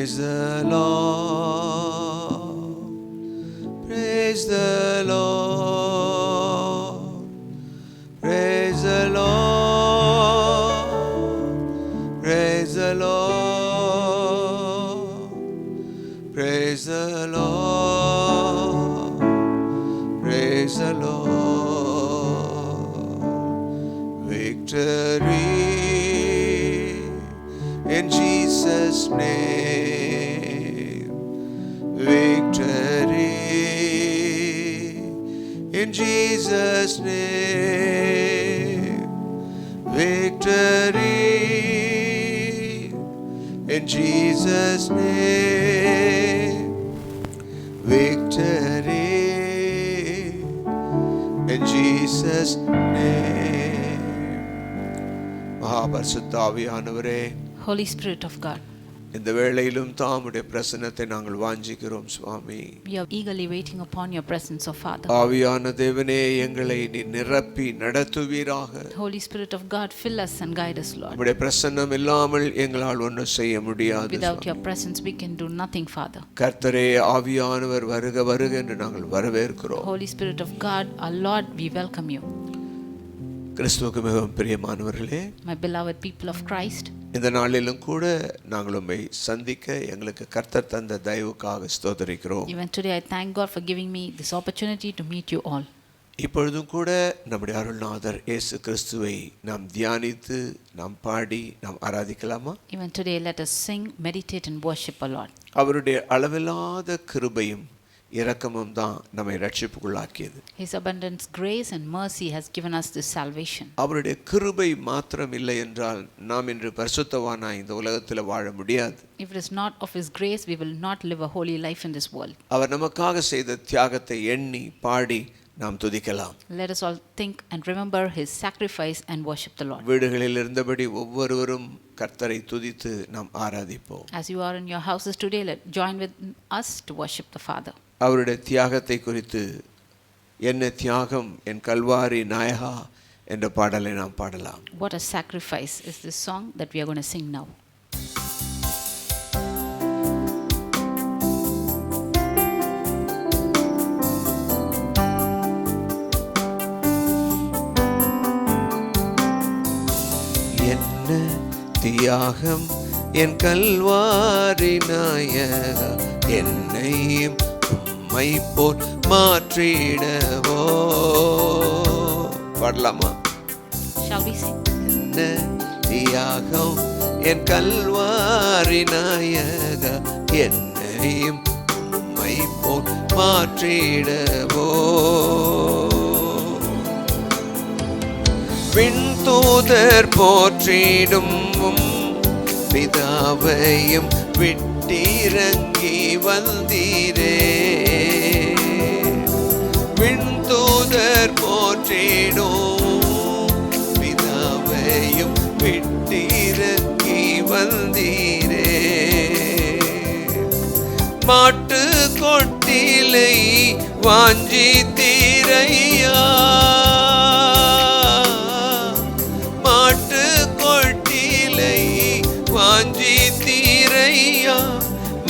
Praise the Lord. Praise the Lord. Praise the Lord. Praise the Lord. Praise the Lord. Praise the Lord. Victory in Jesus' name. Victory in Jesus' name. Victory in Jesus' name. Victory in Jesus' name. மகாபரிசுத்த ஆவியானவரே, Holy Spirit of God, இந்த வேளையிலும் தாமுடைய பிரசன்னத்தை நாங்கள் வாஞ்சிக்கிறோம் சுவாமி. we are eagerly waiting upon your presence, O Father. ஆவியான தேவனே, எங்களை நீ நிரப்பி நடத்துவீராக. Holy Spirit of God, fill us and guide us, Lord. உம்முடைய பிரசன்னம் இல்லாமல் எங்களால் ஒன்றும் செய்ய முடியாது. Without your presence we can do nothing, Father. கர்த்தரே, ஆவியானவர் வருக வருக என்று நாங்கள் வரவேற்கிறோம். Holy Spirit of God, our Lord, we welcome you. கிறிஸ்துவுக்கு மிகவும் பிரியமானவர்களே, My beloved people of Christ, இந்த நாளிலும் கூட நாங்கள் உம்மை சந்திக்க எங்களுக்கு கர்த்தர் தந்த தயவுக்காக ஸ்தோத்திரிக்கிறோம். even today I thank God for giving me this opportunity to meet you all. இப்பொழுதும் கூட நம்முடைய அருள்நாதர் இயேசு கிறிஸ்துவை நாம் தியானித்து நாம் பாடி நாம் ஆராதிக்கலாமா? Even today let us sing, meditate and worship our Lord. அவருடைய அளவில்லாத கிருபையும் இரக்கமும் தான் நம்மை ரட்சிப்புக்குள்ளாக்கியது. His abundant grace and mercy has given us this salvation. அவருடைய கிருபை மாத்திரம் இல்லை என்றால் நாம் இன்று பரிசுத்தவானாய் இந்த உலகத்தில் வாழ முடியாது. If it is not of His grace, we will not live a holy life in this world. அவர் நமக்காக செய்த தியாகத்தை எண்ணி பாடி நாம் துதிக்கலாம். Let us all think and remember His sacrifice and worship the Lord. வீடுகளில் இருந்தபடி ஒவ்வொருவரும் கர்த்தரை துதித்து நாம் ஆராதிப்போம். As you are in your houses today, join with us to worship the Father. அவருடைய தியாகத்தை குறித்து என்ன தியாகம் என் கல்வாரி நாயகா என்ற பாடலை நாம் பாடலாம். What a sacrifice is this song that we are going to sing now. என்ன தியாகம் என் கல்வாரி நாயகா, என்னையும் உம்மை போல் மாற்றிடவோ. பாடலாமா? Shall we sing? என்ன தியாகம் என் கல்வாரி நாயகா, என்னையும் உம்மை போல் மாற்றிடவோ. விண்தூதர் போற்றிடும் பிதாவையும் விட்டிறங்கி வந்தீரே. விண்தூதர் போற்றிடும் பிதாவையும் விட்டிறங்கி வந்தீரே. மாட்டு கொட்டிலை வாஞ்சி தீரையா, மாட்டு கொட்டிலை வாஞ்சி தீரையா,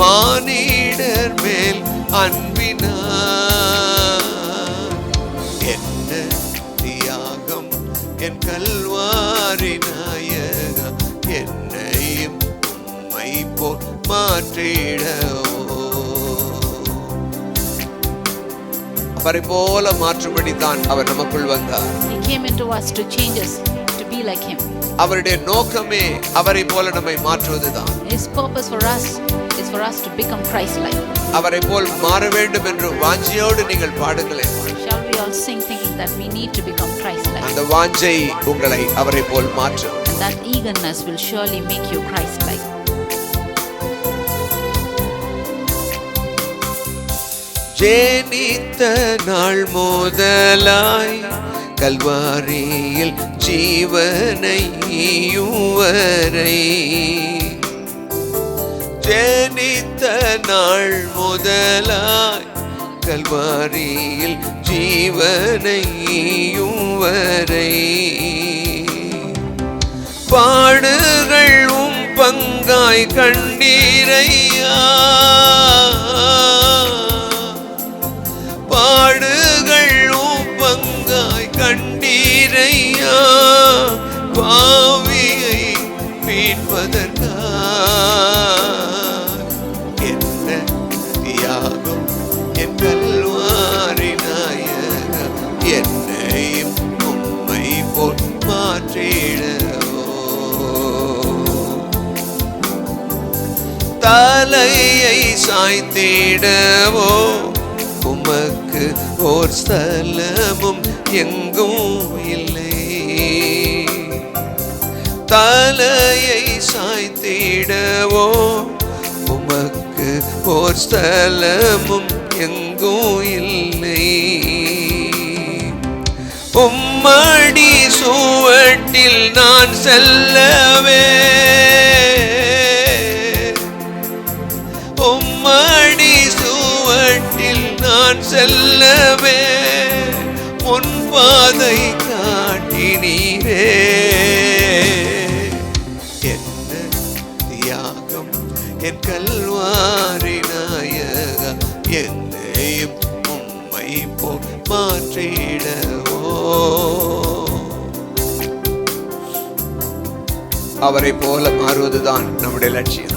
மானிடர் மேல் அன்பினார். என்ன தியாகம் என் கல்வாரி நாயகா, என்னையும் உம்மை போல் மாற்றிடவோ. அவரை போல மாற்றும்படி தான் அவர் நமக்குள் வந்தார். He came into us to change us to be like Him. அவருடைய நோக்கமே அவரை போல நம்மை மாற்றுவதுதான். His purpose for us is for us to become Christ-like. அவரை போல் மாற வேண்டும் என்று வாஞ்சையோடு நீங்கள் பாடுங்களேன். Shall we all sing thinking that we need to become Christ-like? அந்த வாஞ்சை உங்களை அவரை போல் மாற்றும். And that eagerness will surely make you Christ-like. ஜெனித்த நாள் முதலாய் கல்வாரியில் ஜீவனை ஈயுவரை, ஜெனித்த நாள் முதலாய் கல்வாரியில் ஜீவனை ஈயுவரை, பாடுகள் பங்கா பங்காய் கண்டீரையா, பாடுகள் பங்காய் கண்டீரையா, பாவியை மீட்பதற்காய் என்ன தியாகம் என் கல்வாரி நாயகம், என்னையும் உம்மை போல் மாற்றிடவோ, தலையை சாய்த்திடவோ, உமக்கு ஓர் ஸ்தலமும் எங்கும் இல்லை, தலையை சாய்த்திடவோ, உமக்கு ஓர் ஸ்தலமும் எங்கும் இல்லை, உம்மடி சுவட்டில் நான் செல்லவே, உம்மடி சுவட்டில் நான் செல்லவே, உன் பாதை காட்டினீரே, என்ன தியாகம் என் கல்வாரி நாயகா, என்னையும் உம்மை போல் மாற்றிடவோ. அவரை போல மாறுவதுதான் நம்முடைய லட்சியம்.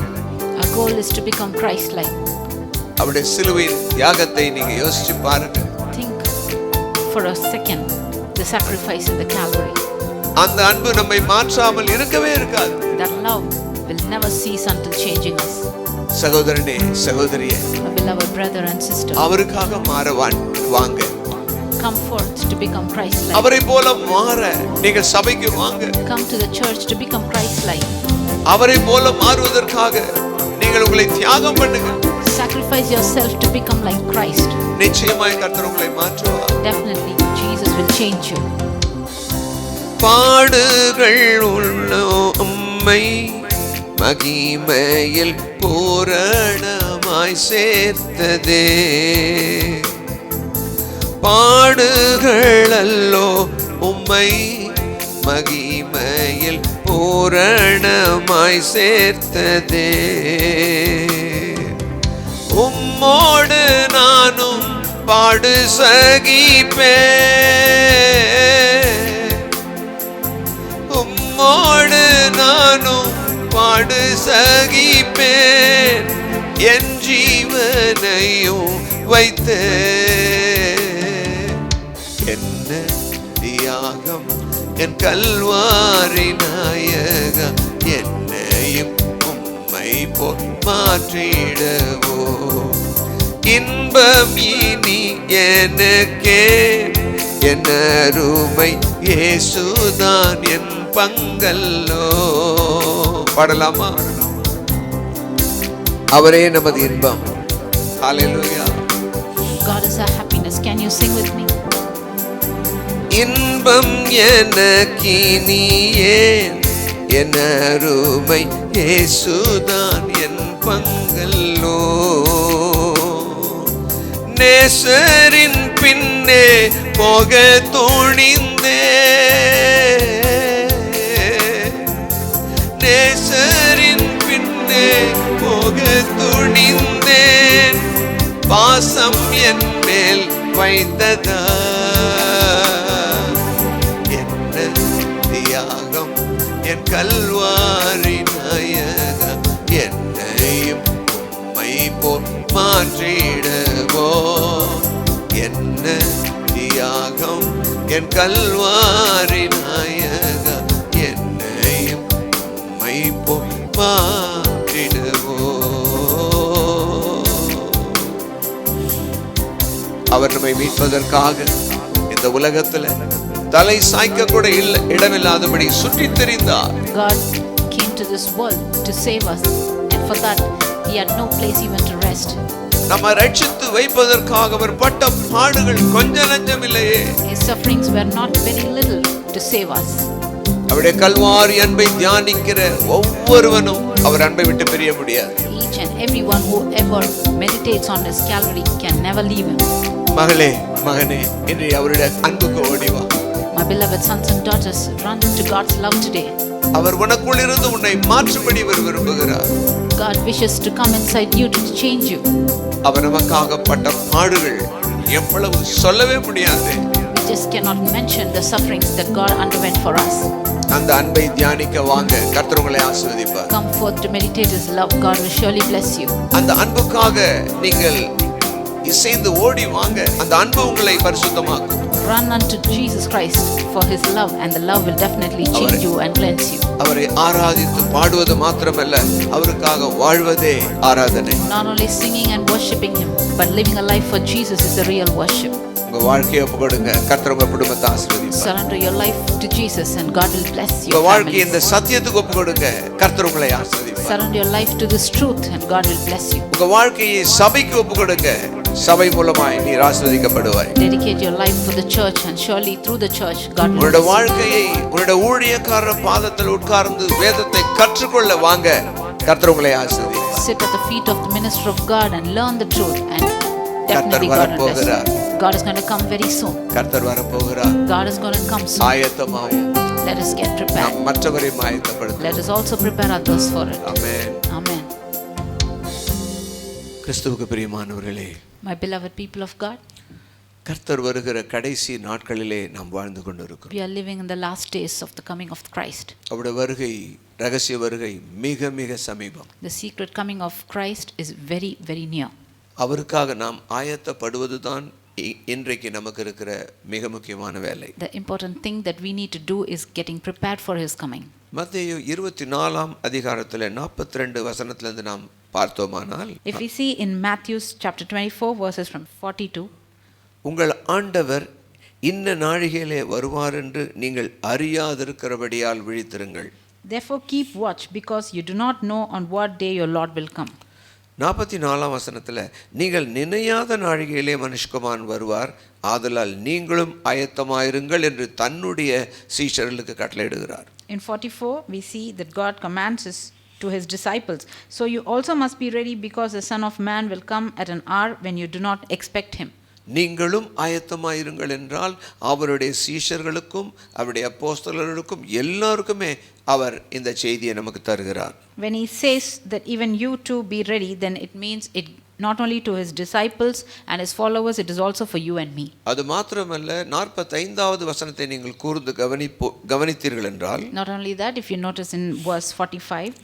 Our goal is to become Christ-like. அவருடைய சிலுவையின் தியாகத்தை நீங்க யோசிச்சு பாருங்க. Think for a second the sacrifice in the Calvary. அந்த அன்பு நம்மை மாற்றாமல் இருக்கவே இருக்காது. That love will never cease until changing us. சகோதரனே, சகோதரியே, My beloved brother and sister, அவருக்காக மாற வாங்க. come forth to become Christ-like. அவரை போல மாற நீங்கள் சபைக்கு வாங்க. Come to the church to become Christ-like. அவரை போல மாறுவதற்காக நீங்கள் உங்களை தியாகம் பண்ணுங்க. Sacrifice yourself to become like Christ. நிச்சயமாய் கர்த்தர் உங்களை மாற்றுவார். Definitely Jesus will change you. பாடுகள் உள்ள உம்மை மகிமையில் பூரணமாய் சேர்த்ததே, பாடுகள் அல்லோ உம்மை மகிமையில் பூரணமாய் சேர்த்ததே, உம்மோடு நானும் பாடு சகிப்பேன், உம்மோடு நானும் பாடு சகிப்பேன், என் ஜீவனையும் வைத்த என்ன தியாகம் என் கல்வாரி நாயகா, என்னையும் உம்மை போல் மாற்றிடவோ, இன்பம் இனி எனக்கே, என் அருமை இயேசுதான் என் பங்கல்லோ. பாடலாமா? அவரே நமது இன்பம். ஹல்லேலூயா. God is our happiness. Can you sing with me? இன்பம் எனக்கினியே, என் அருமை இயேசுதான் என் பங்கல்லோ, நேசரின் பின்னே போக துணிந்தே, நேசரின் பின்னே போக துணிந்தேன், பாசம் என் மேல் வைத்ததா, என்ன தியாகம் என் கல்வாரி நாயகா, என்னையும் உம்மை போல் மாற்றிடவோ, என்ன தியாகம் என் கல்வாரி நாயகா, என்னையும் உம்மை போல் மாற்றிடவோ. அவர் நம்மை மீட்பதற்காக இந்த உலகத்துல தலை சாய்க்க கூட இடமில்லாதபடி சுற்றி திரிந்தார். God came to this world to save us, and for that he had no place even to rest. நம்மை ரட்சித்து வைப்பதற்காக அவர் பட்ட பாடுகள் கொஞ்ச நஞ்சம் இல்லையே. His sufferings were not very little to save us. அவருடைய கல்வாரி அன்பை தியானிக்கிற ஒவ்வொருவனும் அவர் அன்பை விட்டு பிரிய முடியாது. Each and everyone who ever meditates on his Calvary can never leave him. மகளே, மகனே, இன்று அவருடைய அன்புக்கு ஓடி வா. My beloved sons and daughters, run to God's love today. அவர் உனக்குள் இருந்து உன்னை மாற்றும்படி அவர் விரும்புகிறார். God wishes to come inside you to change you. அவர் நமக்காக பட்ட பாடுகள் எவ்வளவு சொல்லவே முடியாது. We just cannot mention the sufferings that God underwent for us. அந்த அன்பை தியானிக்க வாங்க, கர்த்தர் உங்களை ஆசீர்வதிப்பார். Come forth to meditate His love. God will surely bless you. அந்த அன்புக்காக நீங்கள் இசைந்து ஓடி வாங்க. அந்த அன்பு உங்களை பரிசுத்தமாக்கும். Run unto Jesus Christ for His love, and the love will definitely change you and cleanse you. அவரை ஆராதித்து பாடுவது மாத்திரமல்ல, அவருக்காக வாழ்வதே ஆராதனை. Not only singing and worshiping Him, but living a life for Jesus is a real worship. உங்க வாழ்க்கையை ஒப்புக்கொடுங்க, கர்த்தர் உங்க குடும்பத்தை ஆசீர்வதிப்பார். Surrender your life to Jesus and God will bless you. உங்க வாழ்க்கையை இந்த சத்தியத்துக்கு ஒப்புக்கொடுங்க, கர்த்தர் உங்களை ஆசீர்வதிப்பார். Surrender your life to this truth and God will bless you. உங்க வாழ்க்கையை சபைக்கு ஒப்புக்கொடுங்க, சபை மூலமாய் நீர் ஆசீர்வதிக்கப்படுவாய். Dedicate your life for the church and surely through the church God will உங்களுடைய bless you. வாழ்க்கையை உங்களுடைய ஊழியக்காரர் பாதத்தில் உட்கார்ந்து வேதத்தை கற்றுக்கொள்ள வாங்க, கர்த்தர் உங்களை ஆசீர்வதிப்பார். Sit at the feet of the minister of God and learn the truth and definitely கர்த்தர் God will bless வரப்போகிறார். you. God is going to come very soon. கர்த்தர் வரப்போகிறார். God is going to come soon. ஆயத்தமாவோம். Let us get prepared. நாம் மற்றவரையும் ஆயத்தப்படுத்துவோம். Let us also prepare others for it. Amen. Amen. கிறிஸ்துவுக்கு பிரியமானவர்களே, My beloved people of God, கர்த்தர் வருகிற கடைசி நாட்களிலே நாம் வாழ்ந்து கொண்டிருக்கிறோம். we are living in the last days of the coming of Christ. அவருடைய வருகை, ரகசிய வருகை மிக மிக சமீபம். The secret coming of Christ is very, very near. அவருக்காக நாம் ஆயத்தப்படுவதுதான் இன்றைக்கு நமக்கு இருக்கிற மிக முக்கியமான வேலை. The important thing that we need to do is getting prepared for His coming. மத்தேயு 24 அதிகாரத்திலே 42 வசனத்திலிருந்து நாம் பார்த்தோமானால், If we see in Matthew chapter 24 verses from 42, உங்கள் ஆண்டவர் இன்ன நாழிகையிலே வருவார் என்று நீங்கள் அறியாதிருக்கிறபடியால் விழித்திருங்கள். therefore keep watch, because you do not know on what day your Lord will come. 44 வசனத்தில், நீங்கள் நினையாத நாழிகையிலே மனுஷ்குமாரன் வருவார், ஆதலால் நீங்களும் ஆயத்தமாயிருங்கள் என்று தன்னுடைய சீஷர்களுக்கு கட்டளையிடுகிறார். In 44 we see that God commands us to His disciples, so you also must be ready, because the Son of Man will come at an hour when you do not expect Him. நீங்களும் ஆயத்தமாயிருங்கள் என்றால் அவருடைய சீஷர்களுக்கும் அவருடைய அப்போஸ்தலர்களுக்கும் எல்லாருக்குமே அவர் இந்த செய்தியை நமக்கு தருகிறார். When He says that even you too be ready, then it means it not only to His disciples and His followers, it is also for you and me. அது மாத்திரமல்ல, 45வது வசனத்தை நீங்கள் கூர்ந்து கவனித்தீர்கள் என்றால், Not only that, if you notice in verse 45,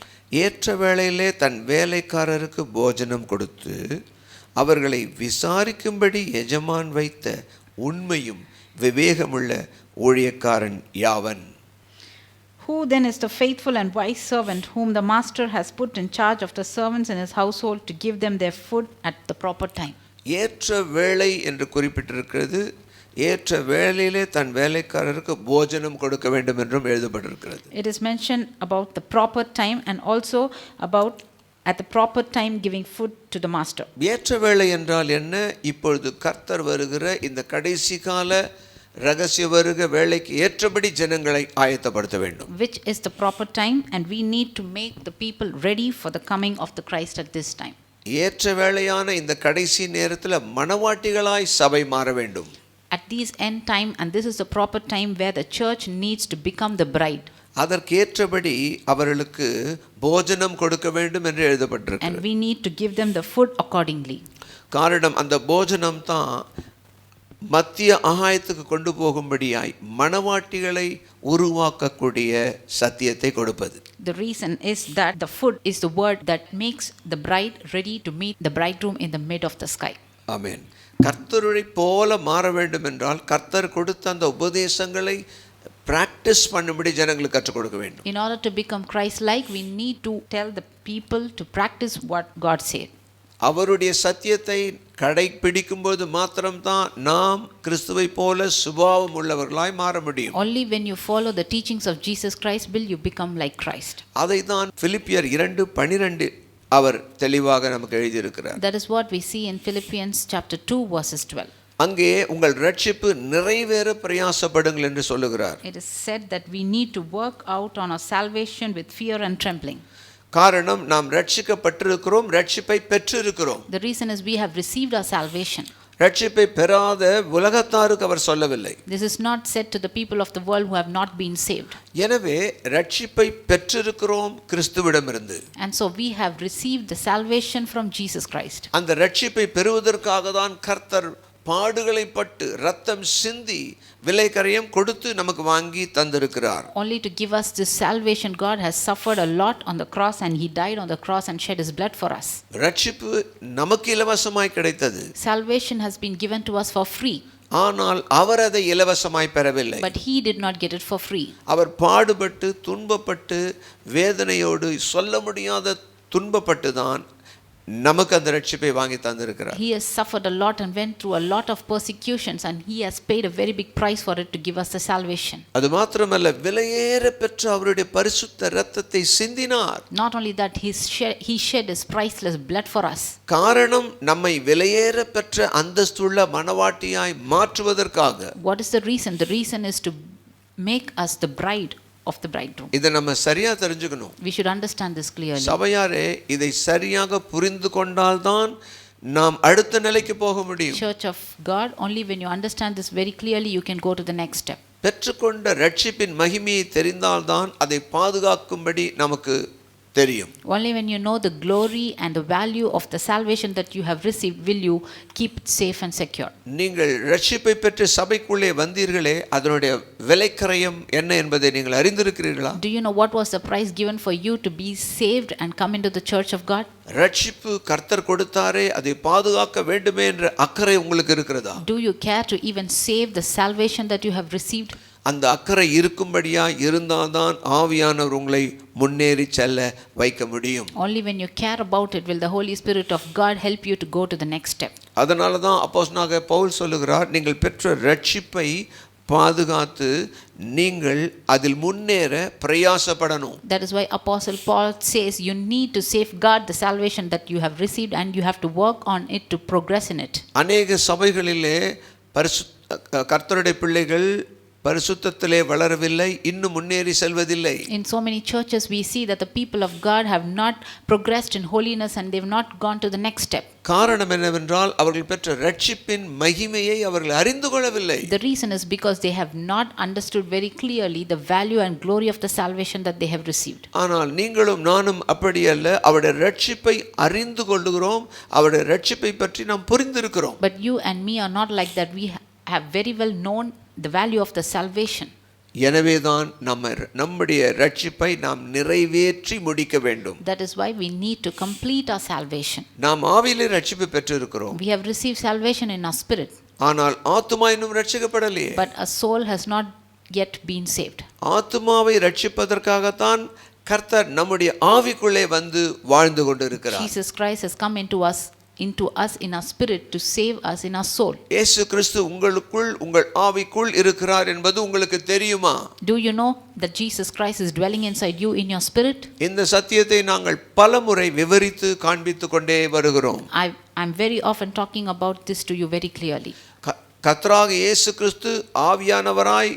ஏற்ற வேளையிலே தன் வேலைக்காரருக்கு போஜனம் கொடுத்து அவர்களை விசாரிக்கும்படி எஜமான் வைத்த உண்மையும் விவேகமுள்ள ஊழியக்காரன் யாவன்? who then is the faithful and wise servant whom the master has put in charge of the servants in his household to give them their food at the proper time? ஏற்ற வேளை என்று குறிப்பிட்டிருக்கிறது. ஏற்ற வேளையிலே தன் வேலைக்காரருக்கு போஜனம் கொடுக்க வேண்டும் என்றும் எழுதப்பட்டிருக்கிறது. It is mentioned about the proper time and also about at the proper time giving food to the master. ஏற்ற வேளை என்றால் என்ன? இப்பொழுது கர்த்தர் வருகிற இந்த கடைசி கால ரகசிய வருக வேளைக்கு ஏற்றபடி ஜனங்களை ஆயத்தப்படுத்த வேண்டும். Which is the proper time, and we need to make the people ready for the coming of the Christ at this time. ஏற்ற வேளையான இந்த கடைசி நேரத்தில் மணவாட்டிகளாய் சபை மாற வேண்டும். At these end time, and this is the proper time where the church needs to become the bride. அதற்கேற்றபடி அவர்களுக்கு போஜனம் கொடுக்க வேண்டும் என்று எழுதப்பட்டிருக்கிறது. And we need to give them the food accordingly. காரணம், அந்த போஜனம் தான் மத்திய ஆகாயத்துக்கு கொண்டு போகும்படியாய் மணவாட்டிகளை உருவாக்கக்கூடிய சத்தியத்தை கொடுப்பது. The reason is that the food is the word that makes the bride ready to meet the bridegroom in the mid of the sky. ஆமென். கர்த்தரை போல மாற வேண்டும் என்றால் கர்த்தர் கொடுத்த அந்த உபதேசங்களை பிராக்டிஸ் பண்ணும்படி ஜனங்களுக்கு கற்றுக் கொடுக்க வேண்டும். In order to become Christ-like, we need to tell the people to practice what God said. அவருடைய சத்தியத்தை கடைபிடிக்கும்போது மாத்திரம்தான் நாம் கிறிஸ்துவை போல சுபாவம் உள்ளவர்களாய் மாற முடியும். Only when you follow the teachings of Jesus Christ will you become like Christ. அதை தான் பிலிப்பியர் 2:12 அவர் தெளிவாக நமக்கு எழுதியிருக்கிறார். That is what we see in Philippians chapter 2 verses 12. அங்கே உங்கள் ரட்சிப்பு நிறைவேற பிரயாசப்படுங்கள் என்று சொல்லுகிறார். It is said that we need to work out on our salvation with fear and trembling. காரணம், நாம் ரட்சிக்கப்பட்டிருக்கிறோம், ரட்சிப்பை பெற்றிருக்கிறோம். The reason is we have received our salvation. ரட்சிப்பை பெறாத உலகத்தாருக்கு அவர் சொல்லவில்லை. This is not said to the people of the world who have not been saved. எனவே ரட்சிப்பை பெற்றிருக்கிறோம் கிறிஸ்துவிடமிருந்து. And so we have received the salvation from Jesus Christ. அந்த ரட்சிப்பை பெறுவதற்காக தான் கர்த்தர் பாடுகளை பட்டு ரத்தம் சிந்தி விலைக்கரையம் கொடுத்து நமக்கு வாங்கி தந்திருக்கிறார். Only to give us this salvation, God has suffered a lot on the cross, and he died on the cross and shed his blood for us. ரட்சிப்பு நமக்கு இலவசமாய் கிடைத்தது. Salvation has been given to us for free. ஆனால் அவர் அதை இலவசமாய் பெறவில்லை. But he did not get it for free. அவர் பாடுபட்டு துன்பப்பட்டு வேதனையோடு சொல்ல முடியாத துன்பப்பட்டு தான் நமக்கு அந்த ரட்சிப்பை வாங்கி தந்திருக்கிறார். He has suffered a lot and went through a lot of persecutions, and he has paid a very big price for it to give us the salvation. அது மாத்திரமல்ல, விலையேற பெற்ற அவருடைய பரிசுத்த இரத்தத்தை சிந்தினார். Not only that, he shed his priceless blood for us. காரணம் நம்மை விலையேற பெற்ற அந்தஸ்துள்ள மணவாட்டியாய் மாற்றுவதற்காக. What is the reason? The reason is to make us the bride of the bridegroom. இதை நம்ம சரியா தெரிஞ்சுக்கணும். We should understand this clearly. சபையாரே, இதை சரியாக புரிந்து கொண்டால்தான் நாம் அடுத்த நிலைக்கு போக முடியும். Church of God, only when you understand this very clearly, you can go to the next step. பெற்றுக்கொண்ட ரட்சிப்பின் மகிமையை தெரிந்தால்தான் அதை பாதுகாக்கும்படி நமக்கு தெரியும். Only when you know the glory and the value of the salvation that you have received will you keep it safe and secure. நீங்கள் ரட்சிப்பை பெற்று சபைக்குள்ளே வந்தீர்களே, அதனுடைய விலைக்கரையம் என்ன என்பதை நீங்கள் அறிந்திருக்கிறீர்களா? Do you know what was the price given for you to be saved and come into the church of God? ரட்சிப்பு கர்த்தர் கொடுத்தாரே, அதை பாதுகாக்க வேண்டுமே என்ற அக்கறை உங்களுக்கு இருக்கிறதா? Do you care to even save the salvation that you have received? அந்த அக்கறை இருக்கும்படியா இருந்தால்தான் ஆவியானவர் உங்களை முன்னேறி செல்ல வைக்க முடியும். Only when you care about it will the Holy Spirit of God help you to go to the next step. அதனால தான் அப்போஸ்தலனாகிய பவுல் சொல்லுகிறார், நீங்கள் பெற்ற ரட்சிப்பை பாதுகாத்து நீங்கள் அதில் முன்னேற பிரயாசப்படணும். That is why Apostle Paul says you need to safeguard the salvation that you have received, and you have to work on it to progress in it. அநேக சபைகளிலே கர்த்தருடைய பிள்ளைகள் பரிசுத்தத்திலே வளரவில்லை, இன்னும் முன்னேறி செல்வதில்லை. In so many churches we see that the people of God have not progressed in holiness, and they have not gone to the next step. காரணம் என்னவென்றால் அவர்கள் பெற்ற ரட்சிப்பின் மகிமையை அவர்கள் அறிந்து கொள்ளவில்லை. The reason is because they have not understood very clearly the value and glory of the salvation that they have received. ஆனால் நீங்களும் நானும் அப்படி அல்ல, அவருடைய ரட்சிப்பை அறிந்து கொள்ளுகிறோம், அவருடைய ரட்சிப்பை பற்றி நாம் புரிந்திருக்கிறோம். But you and me are not like that. We have very well known the value of the salvation. எனவேதான் நம்முடைய ரட்சிப்பை நாம் நிறைவேற்றி முடிக்க வேண்டும். That is why we need to complete our salvation. நாம் ஆவியிலே ரட்சிப்பு பெற்றிருக்கிறோம். We have received salvation in our spirit. ஆனால் ஆத்துமா இன்னும் ரட்சிக்கப்படலையே. But our soul has not yet been saved. ஆத்துமாவை ரட்சிப்பதற்காகத்தான் கர்த்தர் நம்முடைய ஆவிக்குள்ளே வந்து வாழ்ந்து கொண்டிருக்கிறார். Jesus Christ has come into us in our spirit to save us in our soul. இயேசு கிறிஸ்து உங்களுக்குள் உங்கள் ஆவிக்குள் இருக்கிறார் என்பது உங்களுக்கு தெரியுமா? Do you know that Jesus Christ is dwelling inside you in your spirit? இந்த சத்தியத்தை நாங்கள் பலமுறை விவரித்து காண்பித்துக் கொண்டே வருகிறோம். I'm very often talking about this to you very clearly. கர்த்தராகிய இயேசு கிறிஸ்து ஆவியானவராய்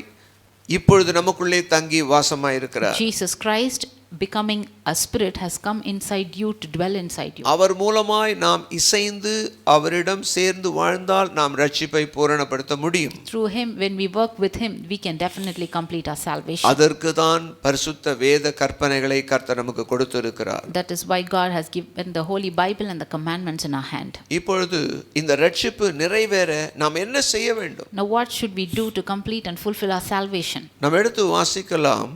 இப்பொழுது நமக்குள்ளே தங்கி வாசமாய் இருக்கிறார். Jesus Christ becoming a spirit has come inside you to dwell inside you. அவர் மூலமாய் நாம் இசைந்து அவரிடம் சேர்ந்து வாழ்ந்தால் நாம் ரட்சிப்பை பூரணப்படுத்த முடியும். Through him, when we work with him, we can definitely complete our salvation. அதற்கு தான் பரிசுத்த வேத கற்பனைகளை கர்த்தர் நமக்கு கொடுத்திருக்கிறார். That is why God has given the Holy Bible and the commandments in our hand. இப்பொழுது இந்த ரட்சிப்பு நிறைவேற நாம் என்ன செய்ய வேண்டும்? Now what should we do to complete and fulfill our salvation? நாம் எடுத்து வாசிக்கலாம்.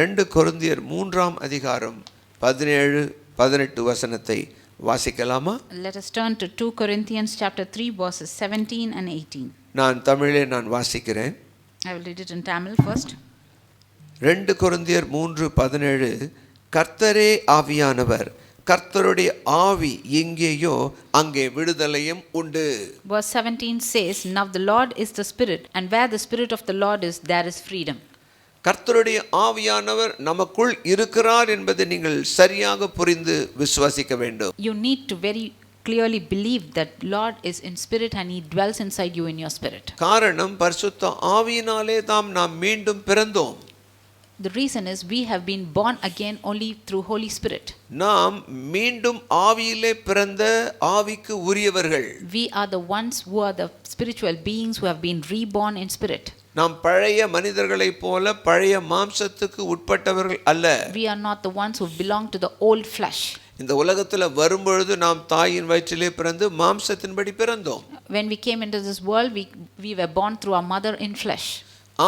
2 கொரிந்தியர் 3ஆம் அதிகாரம் 17-18 வசனத்தை வாசிக்கலாமா? Let us turn to 2 Corinthians chapter 3 verses 17 and 18. நான் தமிழிலே வாசிக்கிறேன். I will read it in Tamil first. 2 கொரிந்தியர் 3:17 கர்த்தரே ஆவியானவர், கர்த்தருடைய ஆவி எங்கேயோ அங்கே விடுதலையும் உண்டு. Verse 17 says, Now the Lord is the Spirit, and where the Spirit of the Lord is, there is freedom. கர்த்தருடைய ஆவியானவர் நமக்குள் இருக்கிறார் என்பதை நீங்கள் சரியாக புரிந்து விசுவாசிக்க வேண்டும். You need to very clearly believe that Lord is in spirit and he dwells inside you in your spirit. காரணம் பரிசுத்த ஆவியினாலே நாம் மீண்டும் பிறந்தோம். The reason is we have been born again only through Holy Spirit. நாம் மீண்டும் ஆவியிலே பிறந்த ஆவிக்கு உரியவர்கள். We are the ones who are the spiritual beings who have been reborn in spirit. நாம் பழைய மனிதர்களைப் போல பழைய மாம்சத்துக்கு உட்பட்டவர்கள் அல்ல. We are not the ones who belong to the old flesh. இந்த உலகத்துல வரும்பொழுது நாம் தாயின் வயிற்றிலே பிறந்து மாம்சத்தின்படி பிறந்தோம். When we came into this world, we were born through our mother in flesh.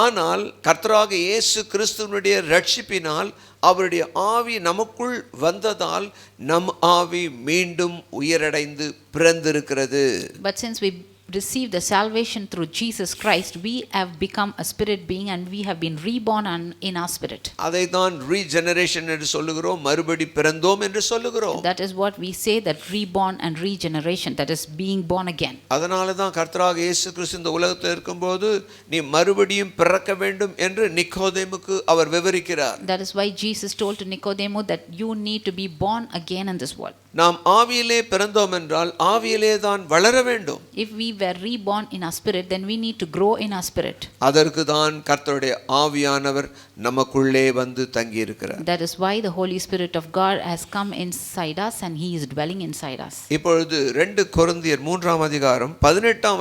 ஆனால் கர்த்தராகிய இயேசு கிறிஸ்துவினுடைய ரட்சிப்பினால் அவருடைய ஆவி நமக்குள் வந்ததால் நம் ஆவி மீண்டும் உயிரடைந்து பிறந்திருக்கிறது. But since we received the salvation through Jesus Christ, we have become a spirit being and we have been reborn in our spirit. அதை தான் ரீஜெனரேஷன் என்று சொல்லுகிறோம், மறுபடி பிறந்தோம் என்று சொல்லுகிறோம். That is what we say, that reborn and regeneration, that is being born again. அதனால தான் கர்த்தராகிய இயேசு கிறிஸ்து இந்த உலகத்தில் இருக்கும்போது நீ மறுபடியும் பிறக்க வேண்டும் என்று நிக்கோதேமுக்கு அவர் விவரிக்கிறார். That is why Jesus told to Nicodemus that you need to be born again in this world. நாம் ஆவியிலே பிறந்தோம் என்றால் ஆவியிலே தான் வளர வேண்டும். If we were reborn in our spirit, then we need to grow in our spirit. அதற்கு தான் கர்த்தருடைய ஆவியானவர் நமக்குள்ளே வந்து தங்கி இருக்கிறார். That is why the Holy Spirit of God has come inside us and he is dwelling inside us. இப்பொழுது 2 கொரிந்தியர் 3ஆம் அதிகாரம் 18ஆம்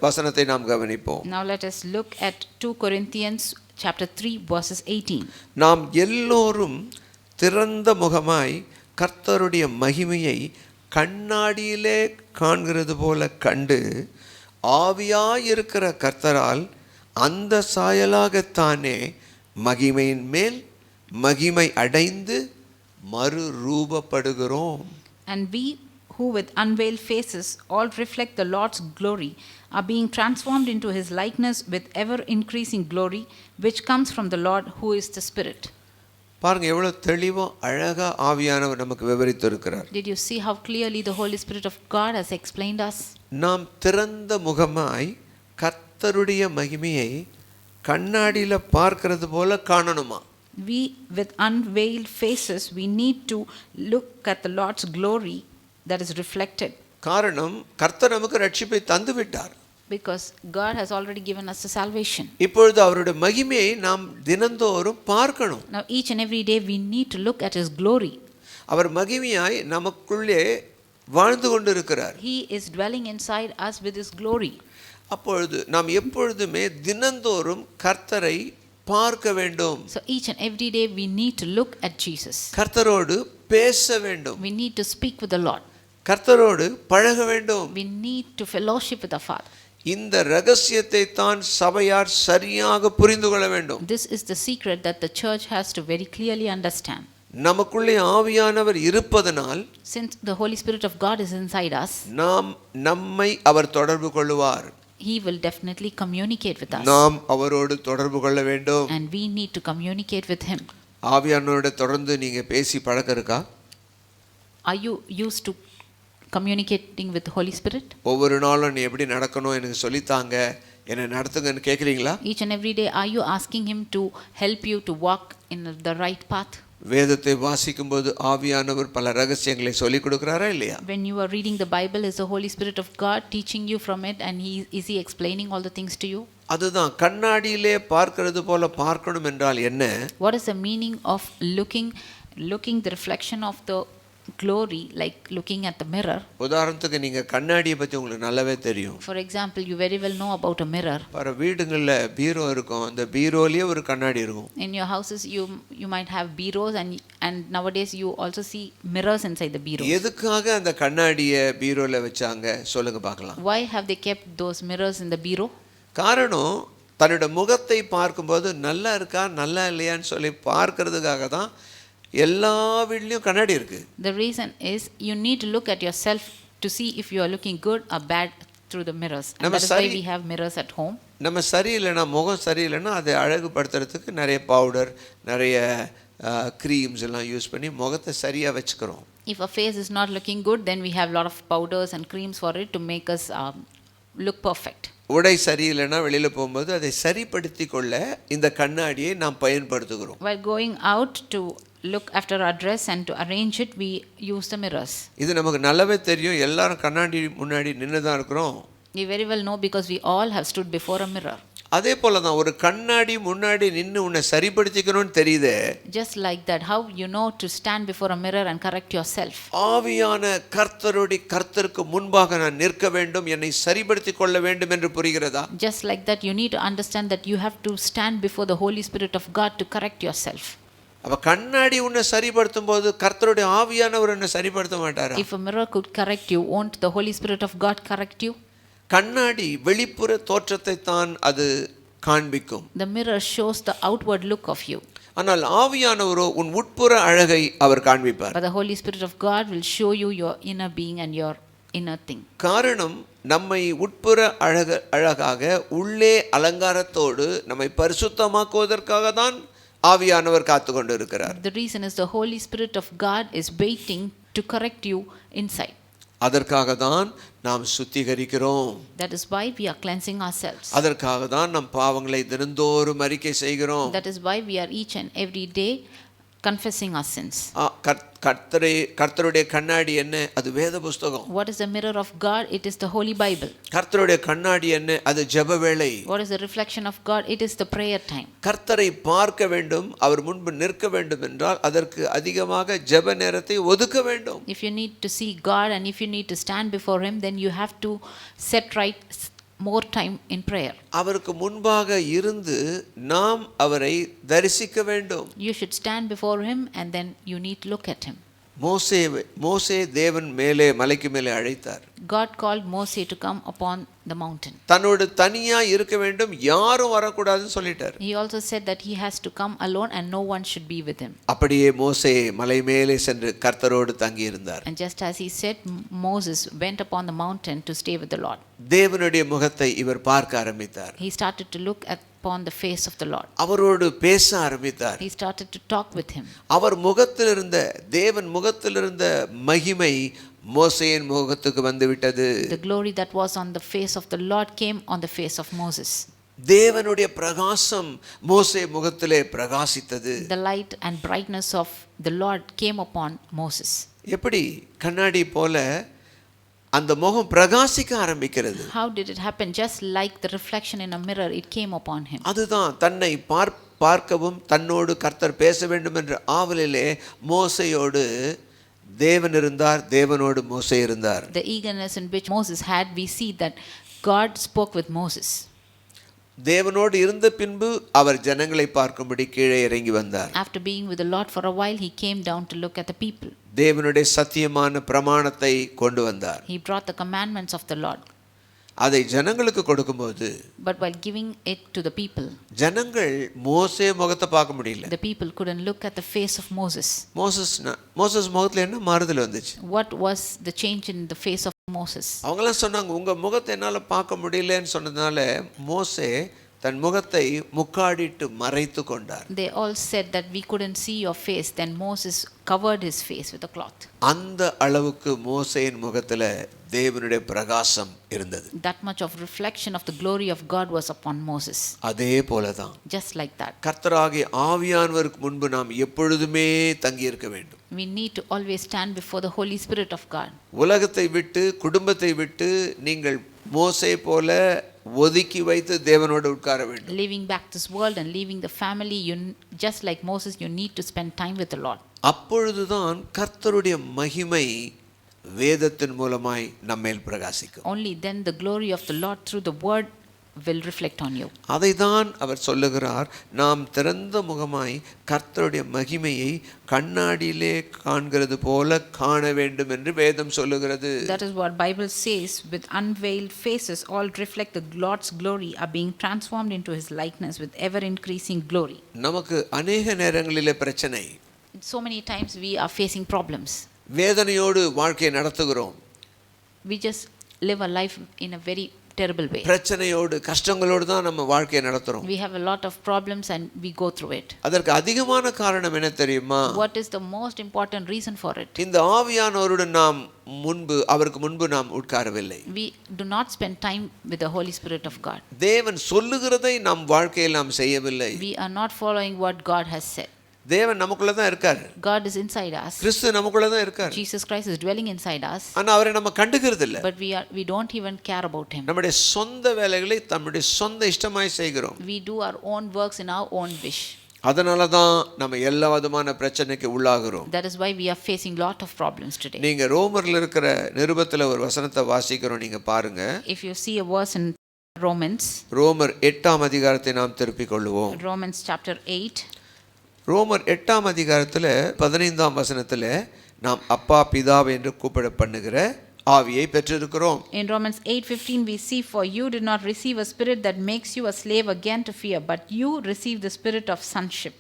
வசனத்தை நாம் கவனிப்போம். Now let us look at 2 Corinthians chapter 3 verses 18. நாம் எல்லோரும் திறந்த முகமாய் கர்த்தருடைய மகிமையை கண்ணாடியிலே காண்கிறது போல கண்டு ஆவியாயிருக்கிற கர்த்தரால் அந்த சாயலாகத்தானே மகிமையின் மேல் மகிமை அடைந்து மறுரூபப்படுகிறோம். And we who with unveiled faces all reflect the Lord's glory are being transformed into his likeness with ever increasing glory which comes from the Lord who is the Spirit. பாருங்க எவ்வளவு தெளிவா அழகா ஆவியானவர் நமக்கு விவரித்து இருக்கிறார். Did you see how clearly the Holy Spirit of God has explained us? நாம் திறந்த முகமாய் கர்த்தருடைய மகிமையை கண்ணாடியில பார்க்கிறது போல காணணுமா? We with unveiled faces we need to look at the Lord's glory that is reflected. காரணம் கர்த்தர் நமக்கு ரட்சிப்பை தந்து விட்டார். Because God has already given us the salvation. இப்பொழுது அவருடைய மகிமையை நாம் தினந்தோறும் பார்க்கணும். Now each and every day we need to look at his glory. அவர் மகிமையாய் நமக்குள்ளே வாழ்ந்து கொண்டிருக்கிறார். He is dwelling inside us with his glory. அப்பொழுது நாம் எப்பொழுதுமே தினந்தோறும் கர்த்தரை பார்க்க வேண்டும். So each and every day we need to look at Jesus. கர்த்தரோடு பேச வேண்டும். We need to speak with the Lord. கர்த்தரோடு பழக வேண்டும். We need to fellowship with the Father. இந்த ரகசியத்தை தான் சபையார் சரியாக புரிந்து கொள்ள வேண்டும். This is the secret that the church has to very clearly understand. நமக்குள்ளே ஆவியானவர் இருப்பதனால், Since the Holy Spirit of God is inside us, நம்மை அவர் தொடர்பு கொள்வார். he will definitely communicate with us. நாம் அவரோடு தொடர்பு கொள்ள வேண்டும். And we need to communicate with him. ஆவியானவரோட தொடர்ந்து நீங்க பேசி பழக்கம் இருக்கா? Are you used to communicating with the Holy Spirit? ஒவ்வொரு நாளும் நீ எப்படி நடக்கணும் எனக்கு சொல்லித்தாங்க, என்ன நடத்துங்கன்னு கேக்குறீங்களா? Each and every day are you asking him to help you to walk in the right path? வேதத்தை வாசிக்கும்போது ஆவியானவர் பல ரகசியங்களை சொல்லிக் கொடுக்கறாரா இல்லையா? When you are reading the Bible, is the Holy Spirit of God teaching you from it, and is he explaining all the things to you? அதுதான் கண்ணாடியிலே பார்க்கிறது போல பார்க்கணும் என்றால் என்ன? What is the meaning of looking the reflection of the glory, like looking at the mirror? உதாரணத்துக்கு நீங்க கண்ணாடியை பத்தி உங்களுக்கு நல்லாவே தெரியும். For example, you very well know about a mirror. பல வீடுகள்ல பீரோ இருக்கும், அந்த பீரோலயே ஒரு கண்ணாடி இருக்கும். In your houses you might have bureaus, and nowadays you also see mirrors inside the bureaus. எதுக்காக அந்த கண்ணாடியை பீரோல வச்சாங்க சொல்லுங்க பார்க்கலாம். Why have they kept those mirrors in the bureau? காரணம் தன்னோட முகத்தை பார்க்கும்போது நல்லா இருக்கா நல்லா இல்லையான்னு சொல்லி பார்க்கிறதுக்காக தான் எல்லா வீட்லயும் கண்ணாடி இருக்கு. The reason is you need to look at yourself to see if you are looking good or bad through the mirrors. And that is why we have mirrors at home. நம்ம சரியில்லைனா, முகம் சரியில்லைனா அதை அழகுபடுத்துறதுக்கு நிறைய பவுடர், நிறைய creams எல்லாம் use பண்ணி முகத்தை சரியா வச்சுக்கிறோம். If a face is not looking good, then we have a lot of powders and creams for it to make us look perfect. உடை சரியில்லைனா வெளியில போகும்போது அதை சரிப்படுத்தி கொள்ள இந்த கண்ணாடியை நாம் பயன்படுத்துகிறோம். While going out to look after our dress and to arrange it, we use the mirrors. இது நமக்கு நல்லாவே தெரியும், எல்லாரும் கண்ணாடி முன்னாடி நின்னு தான் இருக்கோம். We very well know because we all have stood before a mirror. அதே போல தான் ஒரு கண்ணாடி முன்னாடி நின்று உன்னை சரிப்படுத்திக்கணும்னு தெரியுதே. Just like that, how you know to stand before a mirror and correct yourself. ஆவியான கர்த்தருக்கு முன்பாக நான் நிற்க வேண்டும், என்னை சரிப்படுத்திக் கொள்ள வேண்டும் என்று புரிகிறதா? Just like that, you need to understand that you have to stand before the Holy Spirit of God to correct yourself. அப்ப கண்ணாடி உன்னை சரிப்படுத்தும் போது கர்த்தருடைய ஆவியானவர் உன்னை சரிப்படுத்த மாட்டாரா? If a mirror could correct you, won't the Holy Spirit of God correct you? கண்ணாடி வெளிப்புற தோற்றத்தை தான் அது காண்பிக்கும். The mirror shows the outward look of you. ஆனால் ஆவியானவரோ உன் உட்புற அழகை அவர் காண்பிப்பார். But the Holy Spirit of God will show you your inner being and your inner thing. காரணம் நம்மை உட்புற அழகாக உள்ளே அலங்காரத்தோடு நம்மை பரிசுத்தமாக்குவதற்காக தான் ஆவியானவர் காத்து கொண்டு இருக்கிறார். The reason is the Holy Spirit of God is waiting to correct you inside. அதற்காக தான் நாம் சுத்திகரிக்கிறோம். That is why we are cleansing ourselves. அதற்காக தான் நம் பாவங்களை தினந்தோறும் அறிக்கை செய்கிறோம். That is why we are each and every day confessing our sins. கர்த்தருடைய கண்ணாடி என்ன? அது வேத புத்தகம். What is the mirror of God? It is the Holy Bible. கர்த்தருடைய கண்ணாடி என்ன? அது ஜெப வேளை. What is the reflection of God? It is the prayer time. கர்த்தரை பார்க்க வேண்டும், அவர் முன்பு நிற்க வேண்டும் என்றால் அதற்கு அதிகமாக ஜெப நேரத்தை ஒதுக்க வேண்டும். If you need to see God and if you need to stand before him, then you have to set right more time in prayer. அவருக்கு முன்பாக இருந்து நாம் அவரை தரிசிக்க வேண்டும். You should stand before him and then you need to look at him. மோசே தேவன் மேலே மலைக்கு மேலே அழைத்தார். God called Moses to come upon the mountain. தன்னோடு தனியா இருக்க வேண்டும், யாரும் வரக்கூடாதுன்னு சொல்லிட்டார். He also said that he has to come alone and no one should be with him. அப்படியே மோசே மலை மேலே சென்று கர்த்தரோடு தங்கி இருந்தார். And just as he said, Moses went upon the mountain to stay with the Lord. தேவனுடைய முகத்தை இவர் பார்க்க ஆரம்பித்தார். He started to look upon the face of the Lord. அவரோடு பேச ஆரம்பித்தார். He started to talk with him. அவர் முகத்தில் இருந்த தேவன் முகத்தில் இருந்த மகிமை மோசேயின் முகத்துக்கு வந்து விட்டது. The glory that was on the face of the Lord came on the face of Moses. தேவனுடைய பிரகாசம் மோசே முகத்திலே பிரகாசித்தது. The light and brightness of the Lord came upon Moses. எப்படி கண்ணாடி போல அந்த முகம் பிரகாசிக்க ஆரம்பிக்கிறது. How did it happen? Just like the reflection in a mirror, it came upon him. அதுதான் தன்னை பார்க்கவும் தன்னோடு கர்த்தர் பேச வேண்டும் என்ற ஆவலிலே மோசேயோடு தேவன் இருந்தார், தேவனோடு மோசே இருந்தார். The eagerness in which Moses had, we see that God spoke with Moses. தேவனோடு இருந்த பின்பு அவர் ஜனங்களை பார்க்கும்படி கீழே இறங்கி வந்தார். After being with the Lord for a while, he came down to look at the people. தேவனுடைய சத்தியமான பிரமாணத்தை கொண்டு வந்தார். He brought the commandments of the Lord. அதை ஜனங்களுக்கு கொடுக்கும்போது, But while giving it to the people, ஜனங்கள் மோசே முகத்தை பார்க்க முடியல. the people couldn't look at the face of Moses. Moses முகத்துல என்ன மாறுதல் வந்துச்சு? What was the change in the face of Moses? அவங்களாம் சொன்னாங்க, உங்க முகத்தை என்னால பார்க்க முடியலன்னு சொன்னதுனால மோசே தன் முகத்தை முக்காடிட்டு மறைத்து கொண்டார். They all said that we couldn't see your face. Then Moses covered his face with a cloth. அந்த அளவுக்கு மோசேயின் முகத்துல தேவனுடைய பிரகாசம் இருந்தது. That much of reflection of the glory of God was upon Moses. அதே போலதான் Just like that, கர்த்தராகிய ஆவியானவருக்கு முன்பு நாம் எப்பொழுதுமே தங்கி இருக்க வேண்டும். we need to always stand before the Holy Spirit of God. உலகத்தை விட்டு குடும்பத்தை விட்டு நீங்கள் மோசே போல ஒதுக்கி வைத்து தேவனோடு உட்கார வேண்டும். Leaving back this world and leaving the family, you just like Moses, you need to spend time with the Lord. அப்பொழுதுதான் கர்த்தருடைய மகிமை வேதத்தின் மூலமாய் நம்மேல் பிரகாசிக்கும். Only then the glory of the Lord through the word will reflect on you. அதைதான் அவர் சொல்லுகிறார், நாம் திறந்த முகமாய் கர்த்தருடைய மகிமையை கண்ணாடியிலே காண்கிறது போல காண வேண்டும் என்று வேதம் சொல்லுகிறது. That is what Bible says, with unveiled faces all reflect the Lord's glory, are being transformed into his likeness with ever increasing glory. நமக்கு அநேக நேரங்களிலே பிரச்சனை. So many times we are facing problems. வேதனையோடு வாழ்க்கையை நடத்துகிறோம். We just live a life in a very terrible way. பிரச்சனையோடு கஷ்டங்களோடு தான் நம்ம வாழ்க்கையை நடத்துறோம். We have a lot of problems and we go through it. அதற்கு அதிகமான காரணம் என்ன தெரியுமா? What is the most important reason for it? இந்த ஆவியானவருடன் நாம் அவருக்கு முன்பு நாம் உட்காரவில்லை. We do not spend time with the Holy Spirit of God. தேவன் சொல்லுகிறதை நம் வாழ்க்கையில் நாம் செய்யவில்லை. We are not following what God has said. தேவன் நமக்குள்ள தான் இருக்காரு. God is inside us. கிறிஸ்து நமக்குள்ள தான் இருக்காரு. Jesus Christ is dwelling inside us. ஆனா அவரை நம்ம கண்டுக்கிறது இல்ல. But we don't even care about him. நம்முடைய சொந்த வேலைகளை நம்முடைய சொந்த இஷ்டமாய் செய்கிறோம். We do our own works in our own wish. அதனால தான் நம்ம எல்லா விதமான பிரச்சனைக்கு உள்ளாகிறோம். That is why we are facing lot of problems today. நீங்க ரோமர்ல இருக்கிற நிருபத்துல ஒரு வசனத்தை வாசிக்கிறோம், நீங்க பாருங்க. If you see a verse in Romans, ரோமர் 8ஆம் அதிகாரத்தை நாம் திருப்பிக் கொள்வோம். Romans chapter 8. ரோமர் 8ஆம் அதிகாரத்துல 15ஆம் வசனத்துல நாம் அப்பா பிதாவை என்று கூப்பிட பண்ணுகிற ஆவியை பெற்றிருக்கிறோம். In Romans 8:15 we see, for you did not receive a spirit that makes you a slave again to fear, but you received the spirit of sonship,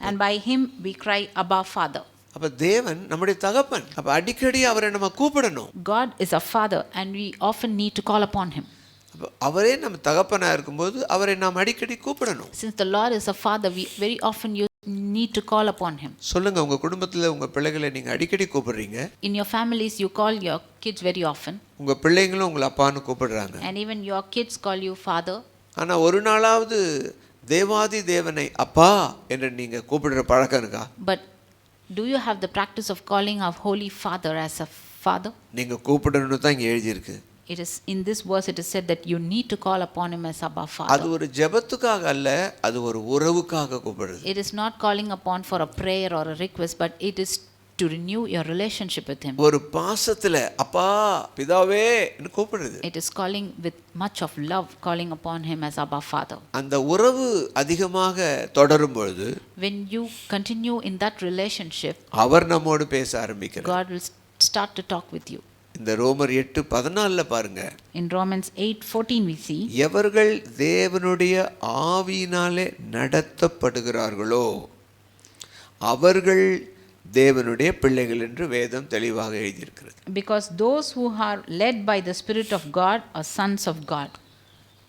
and by him we cry, Abba, Father. அப்ப தேவன் நம்முடைய தகப்பன். அப்ப அடிக்கடி அவரை நம்ம கூப்பிடணும். God is our father and we often need to call upon him. அவரே நம்ம தகப்பனா இருக்கும்போது அவரை நாம் அடிக்கடி கூப்பிடணும். Since the Lord is a father, we very often need to call upon him. சொல்லுங்க, உங்க குடும்பத்துல உங்க பிள்ளைகளை நீங்க அடிக்கடி கூப்பிடுறீங்க. In your families you call your kids very often. உங்க பிள்ளைங்களும் உங்களை அப்பான்னு கூப்பிடுறாங்க. And even your kids call you father. ஆனா ஒரு நாளாவது தேவாதி தேவனை அப்பா என்று நீங்க கூப்பிடுற பழக்கம் இருக்கா? But do you have the practice of calling our holy father as a father? நீங்க கூப்பிடணும்னு தான் இங்க எழுதி இருக்கு. It is in this verse it is said that you need to call upon him as Abba, அது Father. ஒரு ஜெபத்துக்காக அல்ல, அது ஒரு உறவுக்காக கூப்பிடுறது. It is not calling upon for a prayer or a request, but it is to renew your relationship with him. ஒரு பாசத்துல அப்பா பிதாவே என்று கூப்பிடுறது. It is calling with much of love, calling upon him as Abba, Father. அந்த உறவு அதிகமாக தொடரும் பொழுது When you continue in that relationship, அவர் நம்மோடு பேச ஆரம்பிக்கிறார். God will start to talk with you. இந்த ரோமர் 8:14 பாருங்க. In Romans 8:14 we see, எவர்கள் தேவனுடைய ஆவியினாலே நடத்தப்படுகிறார்களோ அவர்கள் தேவனுடைய பிள்ளைகள் என்று வேதம் தெளிவாக எழுதியிருக்கிறது. because those who are led by the Spirit of God are sons of God.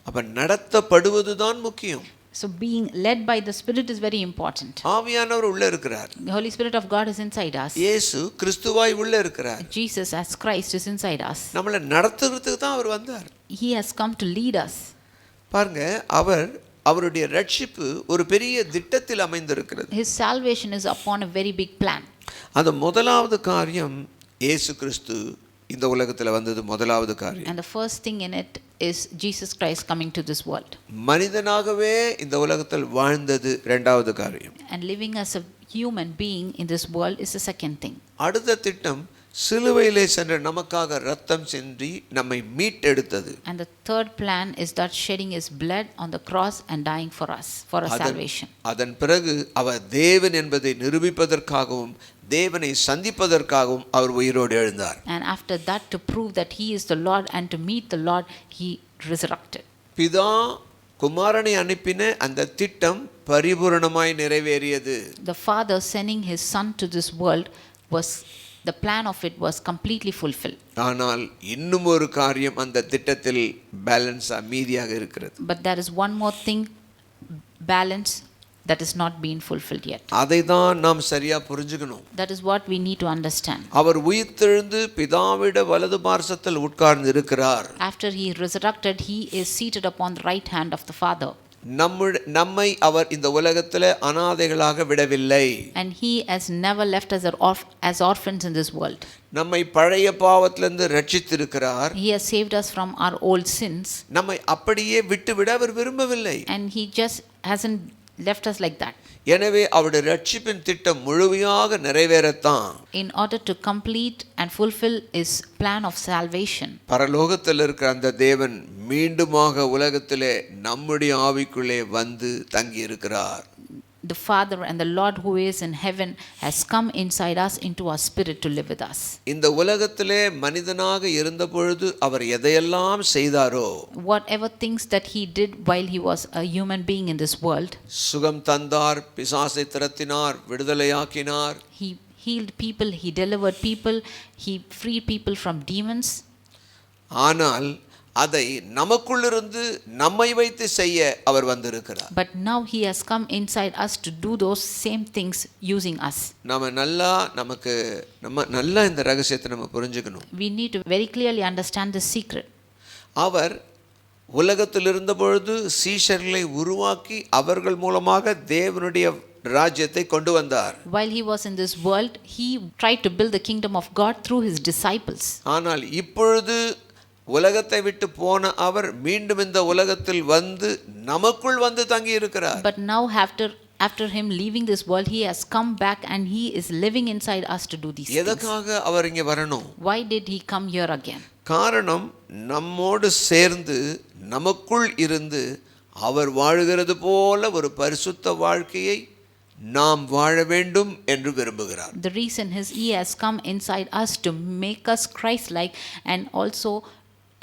அப்ப நடத்தப்படுவதுதான் முக்கியம். So being led by the Spirit is very important. ஆவியானவர் உள்ள இருக்கிறார். The Holy Spirit of God is inside us. இயேசு கிறிஸ்துவாய் உள்ள இருக்கிறார். Jesus as Christ is inside us. நம்மளை நடத்துறதுக்கு தான் அவர் வந்தார். He has come to lead us. பாருங்க, அவருடைய ரட்சிப்பு ஒரு பெரிய திட்டத்தில் அமைந்திருக்கிறது. His salvation is upon a very big plan. அது முதலாவது காரியம், இயேசு கிறிஸ்து இந்த உலகத்துல வந்தது முதலாவது காரியம். And the first thing in it is Jesus Christ coming to this world. மனிதனாகவே இந்த உலகத்தில் வாழ்ந்தது இரண்டாவது காரியம். And living as a human being in this world is the second thing. அடுத்த திட்டம் சிலுவையிலே சென்ற நமக்காக ரத்தம் சிந்தி நம்மை மீட்டெடுத்தது. And the third plan is that shedding his blood on the cross and dying for us, for our salvation. அதன் பிறகு அவர் தேவன் என்பதை நிரூபிப்பதற்காகவும் தேவனை சந்திப்பதற்காகவும் அவர் உயிரோடு எழுந்தார். And after that, to prove that he is the Lord and to meet the Lord, he resurrected. பிதா குமாரனை அனுப்பின அந்த திட்டம் பரிபூரணமாய் நிறைவேறியது. The Father sending his Son to this world was, the plan of it was completely fulfilled. ஆனால் இன்னும் ஒரு காரியம் அந்த திட்டத்தில் பேலன்ஸா மீதியாக இருக்கிறது. But there is one more thing, balance, that is not being fulfilled yet. அதை தான் நாம் சரியா புரிஞ்சுக்கணும். That is what we need to understand. அவர் உயிர்த்தெழுந்து பிதாவிட வலது பார்சத்தில் உட்கார்ந்து இருக்கிறார். After he resurrected, he is seated upon the right hand of the Father. நம்மை அவர் இந்த உலகத்திலே அனாதைகளாக விடவில்லை. And he has never left us as orphans in this world. நம்மை பழைய பாவத்திலிருந்து ரட்சித்திருக்கிறார். He has saved us from our old sins. நம்மை அப்படியே விட்டுவிட அவர் விரும்பவில்லை. And he just hasn't left us like that. எனவே அவருடைய ரட்சிப்பின் திட்டம் முழுமையாக நிறைவேறத்தான், In order to complete and fulfill his plan of salvation, பரலோகத்தில் இருக்கிற அந்த தேவன் மீண்டுமாக உலகத்திலே நம்முடைய ஆவிக்குள்ளே வந்து தங்கி இருக்கிறார். the Father and the Lord who is in heaven has come inside us into our spirit to live with us. இந்த உலகத்திலே மனிதனாக இருந்த பொழுது அவர் எதையெல்லாம் செய்தாரோ, Whatever things that he did while he was a human being in this world, சுகம் தந்தார், பிசாசை திரட்டினார், விடுதலையாக்கினார். he healed people, he delivered people, he freed people from demons. ஆனால் அதை நமக்குள்ளிருந்து நம்மை வைத்து செய்ய அவர் வந்திருக்கிறார். But now he has come inside us to do those same things using us. நம்ம நல்லா இந்த ரகசியத்தை நம்ம புரிஞ்சுக்கணும். We need to very clearly understand the secret. அவர் உலகத்தில் இருந்த பொழுது சீஷர்களை உருவாக்கி அவர்கள் மூலமாக தேவனுடைய ராஜ்யத்தை கொண்டு வந்தார். While he was in this world, he tried to build the kingdom of God through his disciples. ஆனால் இப்பொழுது உலகத்தை விட்டு போன அவர் மீண்டும் இந்த உலகத்தில் வந்து நமக்குள் வந்து தங்கி இருக்கிறார். But now after him leaving this world, he has come back and he is living inside us to do these things. எதற்காக அவர் இங்கே வரணும்? Why did he come here again? காரணம், நம்மோடு சேர்ந்து நமக்குள் இருந்து அவர் வாழுகிறது போல ஒரு பரிசுத்த வாழ்க்கையை நாம் வாழ வேண்டும் என்று விரும்புகிறார். The reason is he has come inside us to make us Christ-like and also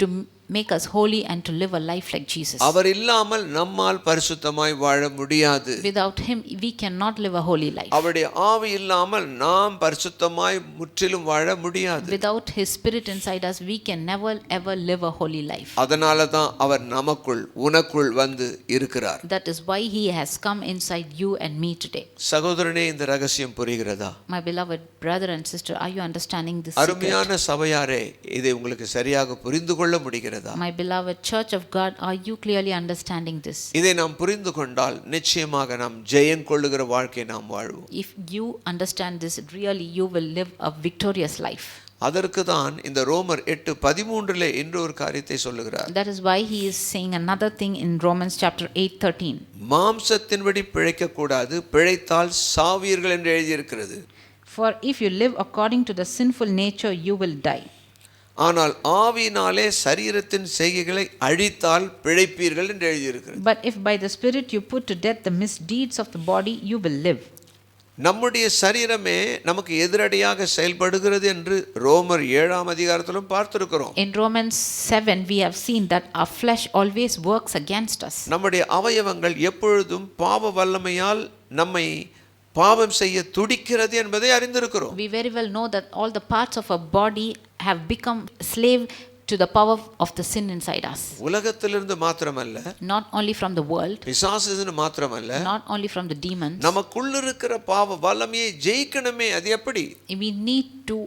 to make us holy and to live a life like Jesus. அவர் இல்லாமல் நம்மால் பரிசுத்தமாய் வாழ முடியாது. Without him we cannot live a holy life. அவருடைய ஆவி இல்லாமல் நாம் பரிசுத்தமாய் முற்றிலும் வாழ முடியாது. Without his spirit inside us we can never ever live a holy life. அதனால தான் அவர் நமக்குள் உனக்குள் வந்து இருக்கிறார். That is why he has come inside you and me today. சகோதரனே, இந்த ரகசியம் புரிகிறதா? My beloved brother and sister, are you understanding this secret? அருமையான சபையாரே, இதை உங்களுக்கு சரியாக புரிந்து கொள்ள முடிகிறதா? My beloved church of God, are you clearly understanding this? இதை நாம் புரிந்து கொண்டால் நிச்சயமாக நாம் ஜெயம் கொள்ளுகிற வாழ்க்கை நாம் வாழ்வோம். If you understand this, really you will live a victorious life. அதற்கு தான் இந்த ரோமர் 8:13 இன்னொரு காரியத்தை சொல்லுகிறார். That is why he is saying another thing in Romans chapter 8:13. மாம்சத்தின்படி பிழைக்க கூடாது, பிழைத்தால் சாவீர்கள் என்று எழுதியிருக்கிறது. For if you live according to the sinful nature, you will die. ஆனால் ஆவியினாலே சரீரத்தின் செய்கைகளை அழித்தால் பிழைப்பீர்கள் என்று எழுதியிருக்கிறது. But if by the Spirit you put to death the misdeeds of the body, you will live. நம்முடைய சரீரமே நமக்கு எதிரடியாக செயல்படுகிறது என்று ரோமர் 7ஆம் அதிகாரத்திலும் பார்த்திருக்கிறோம். In Romans 7 we have seen that our flesh always works against us. நம்முடைய அவயவங்கள் எப்பொழுதும் பாவ வல்லமையால் நம்மை பாவம் செய்ய துடிக்கிறது என்பதை அறிந்திருக்கிறோம். We very well know that all the parts of our body have become slave to the power of the sin inside us. உலகத்திலிருந்து மாத்திரமல்ல, Not only from the world, பிசாசுன்னு மாத்திரமல்ல, not only from the demons. நமக்குள்ள இருக்கிற பாவ வல்லமையை ஜெயிக்கணுமே. அது எப்படி? We need to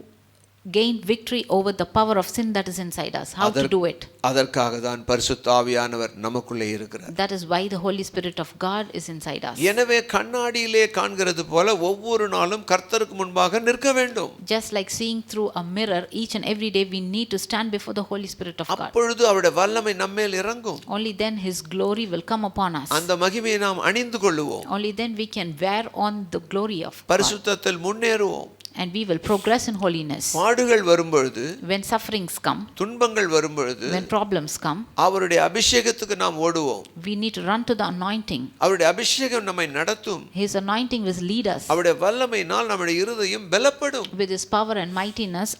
gain victory over the power of sin that is inside us. How to do it? அதற்காக தான் பரிசுத்த ஆவியானவர் நமக்குள்ளே இருக்கிறார். That is why the Holy Spirit of God is inside us. எனவே கண்ணாடியிலே காண்கிறது போல ஒவ்வொரு நாளும் கர்த்தருக்கு முன்பாக நிற்க வேண்டும். Just like seeing through a mirror, each and every day we need to stand before the Holy Spirit of God. அப்பொழுது அவருடைய வல்லமை நம்மேல் இறங்கும். Only then his glory will come upon us. அந்த மகிமையை நாம் அணிந்து கொள்ளுவோம். Only then we can wear on the glory of God. பரிசுத்தத்தில் முன்னேறுவோம். And we will progress in holiness. பாடுகள் வரும்பொழுது, When sufferings come, துன்பங்கள் வரும்பொழுது, when problems come, அவருடைய அபிஷேகத்துக்கு நாம் ஓடுவோம். we need to run to the anointing. அவருடைய அபிஷேகம் நம்மை நடத்தும். His anointing will lead us. அவருடைய வல்லமையினால் நம்முடைய இருதயம் பலப்படும். With his power and mightiness,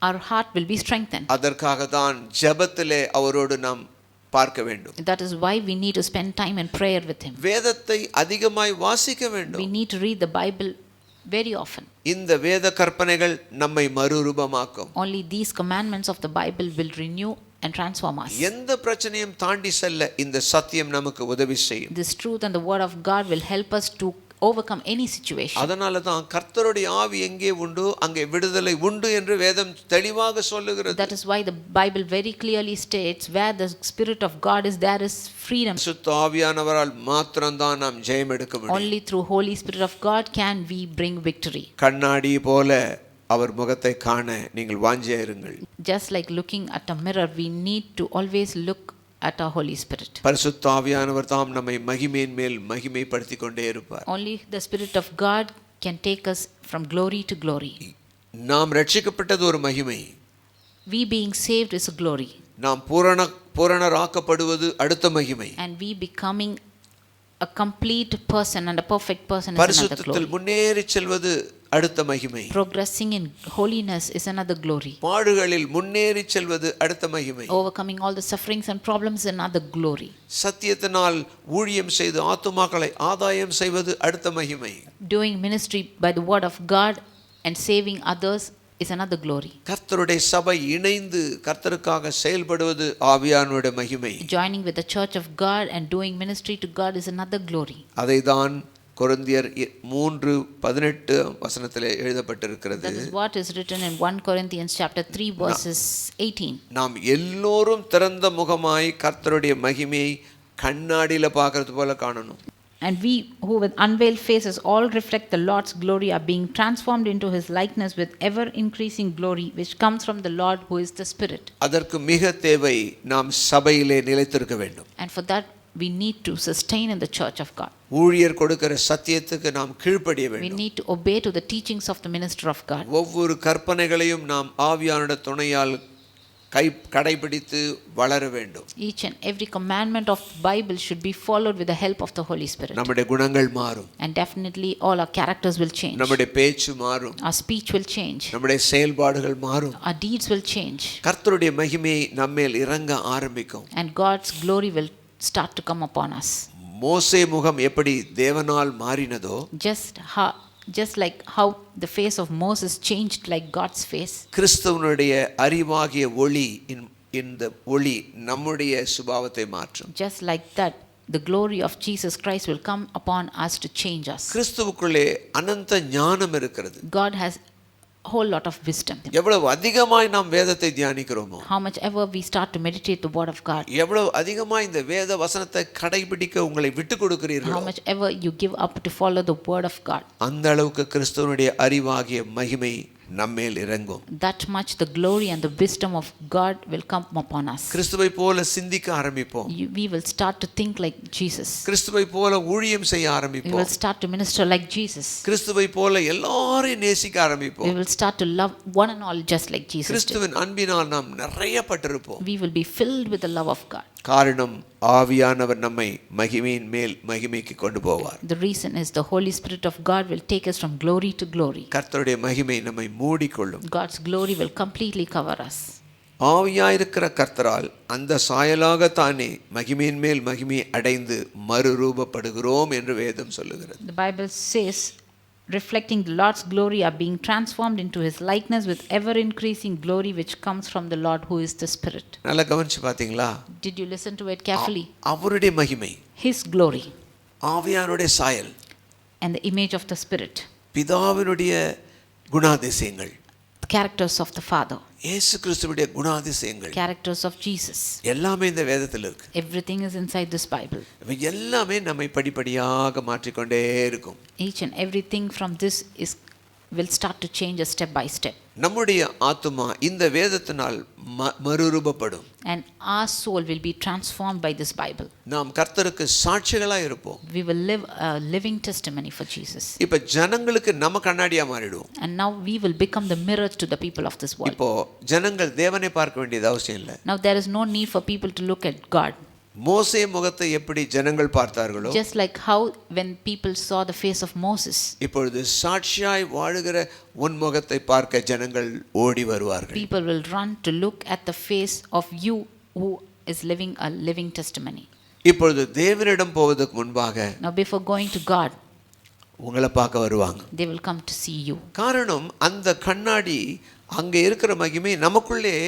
our heart will be strengthened. அதற்காக தான் ஜெபத்திலே அவரோடு நாம் பார்க்க வேண்டும். That is why we need to spend time in prayer with him. வேதத்தை அதிகமாய் வாசிக்க வேண்டும். We need to read the Bible very often. இந்த வேத கற்பனைகள் நம்மை மறுரூபமாக்கும். Only these commandments of the Bible will renew and transform us. எந்த பிரச்சனையும் தாண்டி செல்ல இந்த சத்தியம் நமக்கு உதவி செய்யும். This truth and the word of God will help us to overcome any situation. அதனால தான் கர்த்தருடைய ஆவி எங்கே உண்டு அங்கே விடுதலை உண்டு என்று வேதம் தெளிவாக சொல்லுகிறது. That is why the Bible very clearly states where the Spirit of God is, there is freedom. பரிசுத்த ஆவியானவரால் மாத்திரம் தான் நாம் ஜெயம் எடுக்க முடியும். Only through Holy Spirit of God can we bring victory. கண்ணாடி போல அவர் முகத்தை காண நீங்கள் வாஞ்சியா இருங்கள். Just like looking at a mirror, we need to always look at our Holy Spirit. பரிசுத்த ஆவியானவர் தாம் நம்மை மகிமையின் மேல் மகிமைப்படுத்திக் கொண்டே இருப்பார். Only the Spirit of God can take us from glory to glory. நாம் ரட்சிக்கப்பட்டது ஒரு மகிமை. We being saved is a glory. நாம் பூரணராக்கப்படுவது அடுத்த மகிமை. And we becoming a complete person and a perfect person is another பரிசுத்தத்தில் glory. முன்னேறி செல்வது அடுத்த மகிமை. Progressing in holiness is another glory. பாடுகளில் முன்னேறி செல்வது அடுத்த மகிமை. Overcoming all the sufferings and problems is another glory. சத்தியத்தினால் ஊழியம் செய்து ஆத்துமாக்களை ஆதாயம் செய்வது அடுத்த மகிமை. Doing ministry by the word of God and saving others is another glory. கர்த்தருடைய சபை இணைந்து கர்த்தருக்காக செயல்படுவது ஆவியானவருடைய மகிமை. Joining with the church of God and doing ministry to God is another glory. அதைதான் கொரிந்தியர் 3:18 எழுதப்பட்டிருக்கிறது. That is what is written in 1 Corinthians chapter 3 verses 18. நாம் எல்லோரும் திறந்த முகமாய் கர்த்தருடைய மகிமையை கண்ணாடியில பார்க்கிறது போல காணணும். And we who with unveiled faces all reflect the Lord's glory are being transformed into his likeness with ever increasing glory which comes from the Lord who is the Spirit. அதற்கு மிக தேவை நாம் சபையிலே நிலைத்திருக்க வேண்டும். And for that we need to sustain in the church of God. ஊழியர் கொடுக்கிற சத்தியத்துக்கு நாம் கீழ்ப்படிய We வேண்டும். need to obey to the teachings of the minister of God. ஒவ்வொரு கற்பனைகளையும் நாம் ஆவியானுடைய துணையால் கடைபிடித்து வளர வேண்டும். Each and every commandment of the Bible should be followed with the help of the Holy Spirit. நம்முடைய குணங்கள் மாறும். And definitely all our characters will change. நம்முடைய பேச்சு மாறும். Our speech will change. நம்முடைய செயல்பாடுகள் மாறும். Our deeds will change. கர்த்தருடைய மகிமை நம்மேல் இறங்க ஆரம்பிக்கும். And God's glory will start to come upon us. மோசே முகம் எப்படி தேவனால் மாறினதோ, Just like how the face of Moses changed like God's face. கிறிஸ்துவனுடைய அறிவாகிய ஒளி இந்த ஒளி நம்முடைய சுபாவத்தை மாற்றும். Just like that the glory of Jesus Christ will come upon us to change us. கிறிஸ்துவுக்குள்ளே அனந்த ஞானம் இருக்கிறது. God has a whole lot of wisdom. எவ்வளவு அதிகமாய் நாம் வேதத்தை தியானிக்கிறோமோ, How much ever we start to meditate the word of God, எவ்வளவு அதிகமாய் இந்த வேத வசனத்தை கடைபிடிக்க உங்களை விட்டு கொடுக்கிறீர்களோ, how much ever you give up to follow the word of God, அந்த அளவுக்கு கிறிஸ்துவனுடைய அறிவாகிய மகிமை நம்மேல் இறங்கும். that much the glory and the wisdom of God will come upon us. கிறிஸ்துவை போல சிந்திக்க ஆரம்பிப்போம். We will start to think like Jesus. கிறிஸ்துவை போல ஊழியம் செய்ய We ஆரம்பிப்போம். will start to minister like Jesus. கிறிஸ்துவை போல எல்லாரையும் நேசிக்க We ஆரம்பிப்போம். will start to love one and all just like Jesus did. கிறிஸ்துவின் அன்பினால் நாம் நிறையப்பட்டிருப்போம். We will be filled with the love of God. காரணம் ஆவியானவர் நம்மை மகிமையின் மேல் மகிமைக்கு கொண்டு போவார். The reason is the Holy Spirit of God will take us from glory to glory. கர்த்தருடைய மகிமை நம்மை மூடிக்கொள்ளும். God's glory will completely cover us. ஆவியாயிருக்கிற கர்த்தரால் அந்த சாயலாகத்தானே மகிமையின் மேல் மகிமை அடைந்து மறுரூபப்படுகிறோம் என்று வேதம் சொல்லுகிறது. The Bible says, reflecting the Lord's glory are being transformed into his likeness with ever increasing glory which comes from the Lord who is the Spirit. நல்லா கவனிச்சு பாத்தீங்களா? Did you listen to it carefully? அவருடைய மகிமை, His glory ஆவியானுடைய சாயல், and the image of the Spirit, பிதாவினுடைய குணாதிசயங்கள், characters of the Father, இயேசு கிறிஸ்துவுடைய குணாதிசயங்கள், characters of Jesus, எல்லாமே இந்த வேதத்தில் இருக்கு. everything is inside this Bible. இவை எல்லாமே நம்மை படிப்படியாக மாற்றிக்கொண்டே இருக்கும். Each and everything from this will start to change us step by step. நம்முடைய ஆத்துமா இந்த வேதத்தினால் மறுரூபப்படும். And our soul will be transformed by this Bible. நாம் கர்த்தருக்கு சாட்சிகளாய் இருப்போம். We will live a living testimony for Jesus. இப்ப ஜனங்களுக்கு நம்ம கண்ணாடியா மாறிடுவோம். And now we will become the mirror to the people of this world. இப்போ ஜனங்கள் தேவனை பார்க்க வேண்டியது அவசியம் இல்லை. Now there is no need for people to look at God. மோசே முகத்தை எப்படி ஜனங்கள் பார்த்தார்களோ, Just like how when people saw the face of Moses, இப்பொழுது சாட்சியாய் வாழுகிற உன் முகத்தை பார்க்க ஜனங்கள் ஓடி வருவார்கள். people will run to look at the face of you who is living a living testimony. இப்பொழுது தேவனிடம் போவதற்கு முன்பாக Now before going to God, உங்களை பார்க்க வருவாங்க. they will come to see you. காரணம் அந்த கண்ணாடி அங்கே இருக்கிற மகிமை நமக்குள்ளே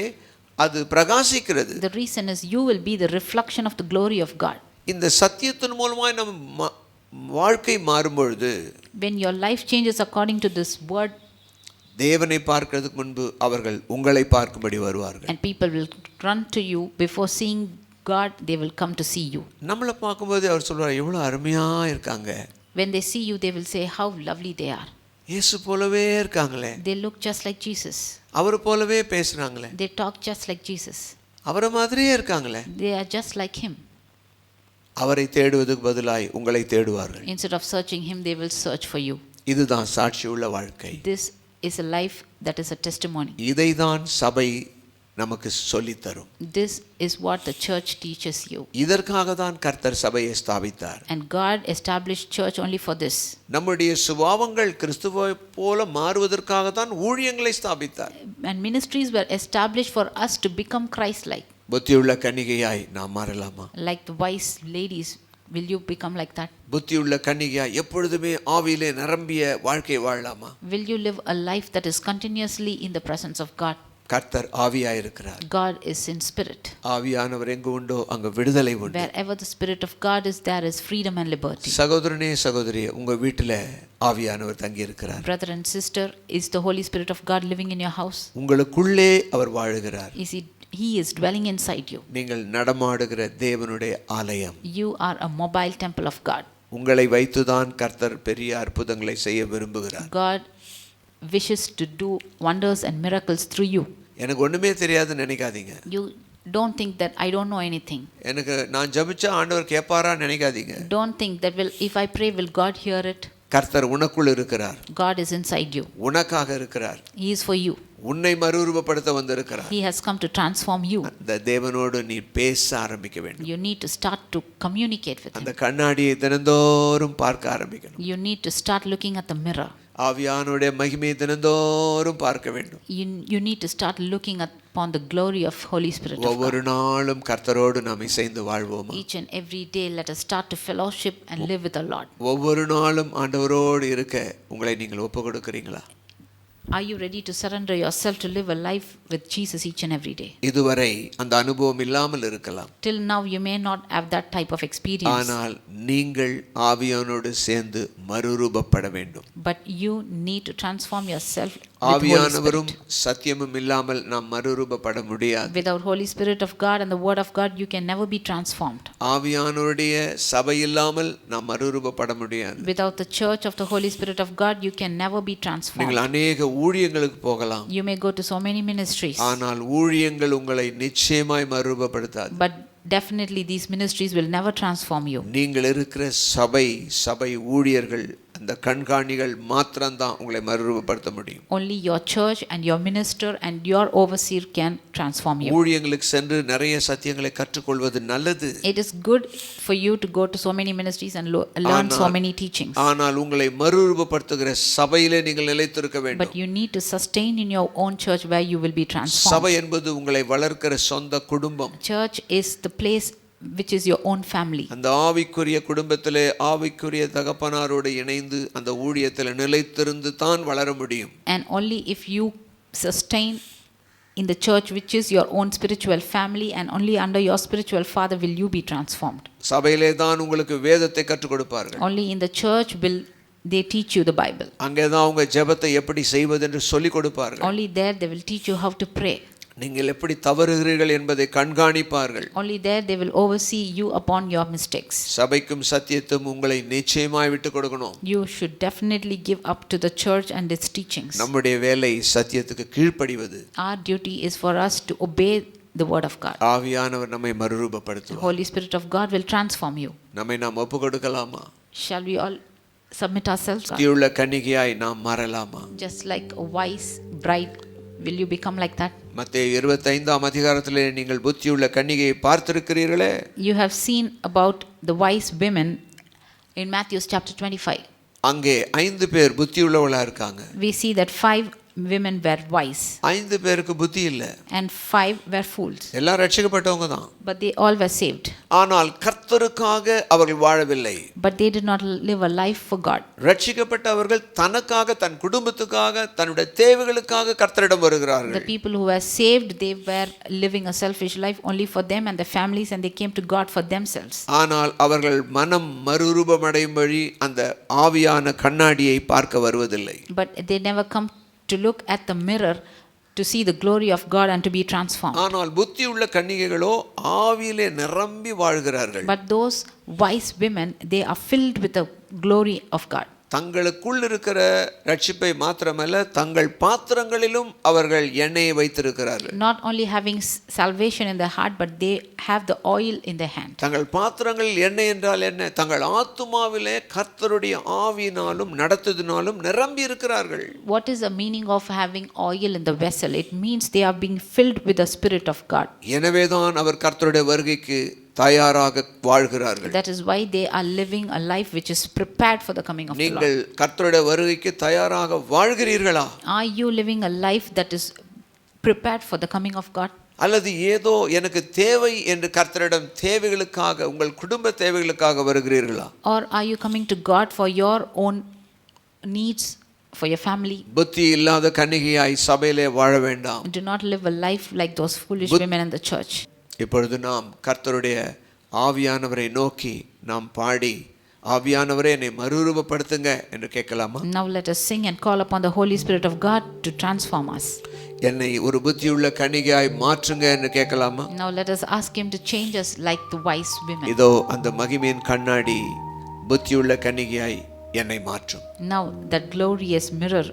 அது பிரகாசிக்கிறது. The reason is you will be the reflection of the glory of God. இந்த சத்தியத்தின் மூலமாய் நம்ம வாழ்க்கை மாறும் பொழுது, When your life changes according to this word, தேவனை பார்க்கிறதுக்கு முன்பு அவர்கள் உங்களை பார்க்கும்படி வருவார்கள். and people will run to you before seeing God, they will come to see you. நம்மளை பார்க்கும்போது அவர் சொல்றார், எவ்வளவு அருமையா இருக்காங்க. When they see you, they will say how lovely they are. இயேசு போலவே இருக்காங்களே, They look just like Jesus. அவர் போலவே பேசுறாங்களே, They talk just like Jesus. அவரை மாதிரியே இருக்காங்களே. They are just like him. அவரை தேடுவதற்கு பதிலாய் உங்களை தேடுவார்கள். Instead of searching him, they will search for you. இதுதான் சாட்சியுள்ள வாழ்க்கை. This is a life that is a testimony. இதைதான் சபை நமக்கு சொல்லித் தரும். This is what the church teaches you. இதற்காக தான் கர்த்தர் சபையை ஸ்தாபித்தார். And God established church only for this. நம்முடைய சுபாவங்கள் கிறிஸ்துவை போல மாறுவதற்காக தான் ஊழியங்களை ஸ்தாபித்தார். And ministries were established for us to become Christ-like. புத்தியுள்ள கன்னிகையாய் நாம் மாறலாமா? Like the wise ladies, will you become like that? புத்தியுள்ள கன்னிகையாய் எப்பொழுதுமே ஆவியிலே நிரம்பிய வாழ்க்கை வாழலாமா? Will you live a life that is continuously in the presence of God? கர்த்தர் ஆவியாய் இருக்கிறார். God is in spirit. ஆவியானவர் எங்கு உண்டோ அங்கு விடுதலை உண்டு. Wherever the spirit of God is, there is freedom and liberty. சகோதரனே சகோதரியே, உங்க வீட்டில ஆவியானவர் தங்கி இருக்கிறார். Brother and sister, is the Holy Spirit of God living in your house? உங்களுக்குள்ளே அவர் வாழுகிறார். He is dwelling inside you. நீங்கள் நடமாடுகிற தேவனுடைய ஆலயம். You are a mobile temple of God. உங்களை வைத்துதான் கர்த்தர் பெரிய அற்புதங்களை செய்ய விரும்புகிறார். God wishes to do wonders and miracles through you. எனக்கு ஒண்ணுமே தெரியாதுன்னு நினைக்காதீங்க. You don't think that I don't know anything. எனக்கு நான் ஜெபிச்சா ஆண்டவர் கேட்பாரா நினைக்காதீங்க. Don't think that if I pray will God hear it. கர்த்தர் உனக்குள் இருக்கிறார். God is inside you. உனக்காக இருக்கிறார். He is for you. உன்னை மறுரூபப்படுத்த வந்திருக்கிறார். He has come to transform you. அந்த தேவனோடு நீ பேச ஆரம்பிக்க வேண்டும். You need to start to communicate with அந்த him. கண்ணாடியை தினந்தோறும் பார்க்க ஆரம்பிக்கணும். You need to start looking at the mirror. ஆவியானவருடைய மகிமையை தினந்தோறும் பார்க்க வேண்டும். You need to start looking upon the glory of Holy Spirit of God. ஒவ்வொரு நாளும் கர்த்தரோடு நாம் இணைந்து வாழ்வோமா? Each and every day let us start to fellowship and live with the Lord. ஒவ்வொரு நாளும் ஆண்டவரோடு இருக்க உங்களை நீங்கள் ஒப்புக்கொடுக்கிறீங்களா? Are you ready to surrender yourself to live a life with Jesus each and every day? இதுவரை அந்த அனுபவம் இல்லாமல் இருக்கலாம். Till now you may not have that type of experience. ஆனால் நீங்கள் ஆவியானோடு சேர்ந்து மறுரூபப்பட வேண்டும். But you need to transform yourself with Holy ஆவியானவரும் Spirit. சத்தியமும் இல்லாமல் நாம் மறுரூபப்பட முடியாது. Without Holy Spirit of God and the Word of God, you can never be transformed. ஆவியானவருடைய சபை இல்லாமல் நாம் மறுரூபப்பட முடியாது. Without the church of the Holy Spirit of God, you can never be transformed. நீங்கள் அநேக ஊழியங்களுக்கு போகலாம். You may go to so many ministries. ஆனால் ஊழியங்கள் உங்களை நிச்சயமாய் மறுரூபப்படுத்தாது. But definitely these ministries will never transform you. நீங்கள் இருக்கிற சபை ஊழியர்கள் அந்த கண்காணிகள் மாத்திரம்தான் உங்களை மறுரூபப்படுத்த முடியும். Only your church and your minister and your overseer can transform you. ஊழியங்களுக்கு சென்று நிறைய சத்தியங்களை கற்றுக்கொள்வது நல்லது. It is good for you to go to so many ministries and learn so many teachings. ஆனால் உங்களை மறுரூபப்படுத்துகிற சபையிலே நீங்கள் நிலைத்திருக்க வேண்டும். But you need to sustain in your own church where you will be transformed. சபை என்பது உங்களை வளர்க்கிற சொந்த குடும்பம். Church is the place which is your own family. அந்த ஆவிக்குரிய குடும்பத்திலே ஆவிக்குரிய தகப்பனாரோடு இணைந்து அந்த ஊழியத்தில் நிலைத்திருந்து தான் வளர முடியும். And only if you sustain in the church which is your own spiritual family and only under your spiritual father will you be transformed. சபையிலே தான் உங்களுக்கு வேதத்தை கற்றுக் கொடுப்பார்கள். Only in the church will they teach you the Bible. அங்கே தான் அவங்க ஜெபத்தை எப்படி செய்வது என்று சொல்லி கொடுப்பார்கள். Only there they will teach you how to pray. நீங்கள் எப்படி தவறுகிறீர்கள் என்பதை கண்காணிப்பார்கள். Only there they will oversee you upon your mistakes. சபைக்கும் சத்தியத்தும் உங்களை நிச்சயமாய் விட்டு கொடுக்கணும். You should definitely give up to the church and its teachings. நம்முடைய வேலை சத்தியத்துக்கு கீழ்ப்படிவது. Our duty is for us to obey the word of God. ஆவியானவர் நம்மை மறுரூபப்படுத்துவார். Holy Spirit of God will transform you. நம்மை நாம் ஒப்புக்கொடுக்கலாமா? Shall we all submit ourselves? புத்தியுள்ள கன்னிகையாய் நாம் மாறலாமா? Just like a wise bride, will you become like that? மத்தேயு 25ஆம் அதிகாரத்திலே நீங்கள் புத்தியுள்ள கன்னிகையை பார்த்திருக்கிறீர்களே. You have seen about the wise women in Matthew chapter 25. அங்கே 5 பேர் புத்தியுள்ளவளா இருக்காங்க. We see that 5 women were wise 5 பேருக்கு புத்தி இல்ல. and 5 were fools. எல்லாம் ரட்சிக்கப்பட்டவங்க தான். But they all were saved. ஆனால் கர்த்தருக்காக அவர்கள் வாழவில்லை. But they did not live a life for God. ரட்சிக்கப்பட்டவர்கள் தனக்காக தன் குடும்பத்துக்காக தன்னுடைய தேவைகளுக்காக கர்த்தரிடம் வருகிறார்கள். The people who were saved, they were living a selfish life only for them and their families, and they came to God for themselves. ஆனால் அவர்கள் மனம் மறுரூபமடையும்படி அந்த ஆவியான கண்ணாடியை பார்க்க வருவதில்லை. But they never come to look at the mirror to see the glory of God and to be transformed. ஆனால் புத்தியுள்ள கன்னிகைகளோ ஆவியிலே நிரம்பி வாழ்கிறார்கள். But those wise women, they are filled with the glory of God. தங்களுக்குள் இருக்கிற ரட்சிப்பை மாத்திரமல்ல தங்கள் பாத்திரங்களிலும் அவர்கள் எண்ணெயை வைத்திருக்கிறார்கள். Not only having salvation in their heart, but they have the oil in their hand. தங்கள் பாத்திரங்களில் எண்ணெய் என்றால் என்ன? தங்கள் ஆத்துமாவிலே கர்த்தருடைய ஆவியினாலும் நடத்துதினாலும் நிரம்பி இருக்கிறார்கள். What is the meaning of having oil in the vessel? It means they are being filled with the Spirit of God. எனவேதான் அவர் கர்த்தருடைய வருகைக்கு தயாராக வாழ்கிறார்கள். That is why they are living a life which is prepared for the coming of the Lord. நீங்கள் கர்த்தருடைய வருகைக்கு தயாராக வாழ்கிறீர்களா? Are you living a life that is prepared for the coming of God? அல்லது ஏதோ எனக்கு தேவை என்று கர்த்தரிடம் தேவைகளுக்காக உங்கள் குடும்ப தேவைகளுக்காக வருகிறீர்களா? Or are you coming to God for your own needs, for your family? புத்தி இல்லாத கன்னிகையாய் சபையிலே வாழ வேண்டாம். Do not live a life like those foolish women in the church. இப்பொழுது நாம் கர்த்தருடைய ஆவியானவரை நோக்கி நாம் பாடி ஆவியானவரே என்னை மறுரூபப்படுத்துங்க என்று கேட்கலாமா? Now let us sing and call upon the Holy Spirit of God to transform us. என்னை ஒரு புத்தியுள்ள கன்னிகையாய் மாற்றுங்க என்று கேட்கலாமா? Now let us ask him to change us like the wise women. இதோ அந்த மகிமையின் கண்ணாடி புத்தியுள்ள கன்னிகையாய் என்னை மாற்றும். Now that glorious mirror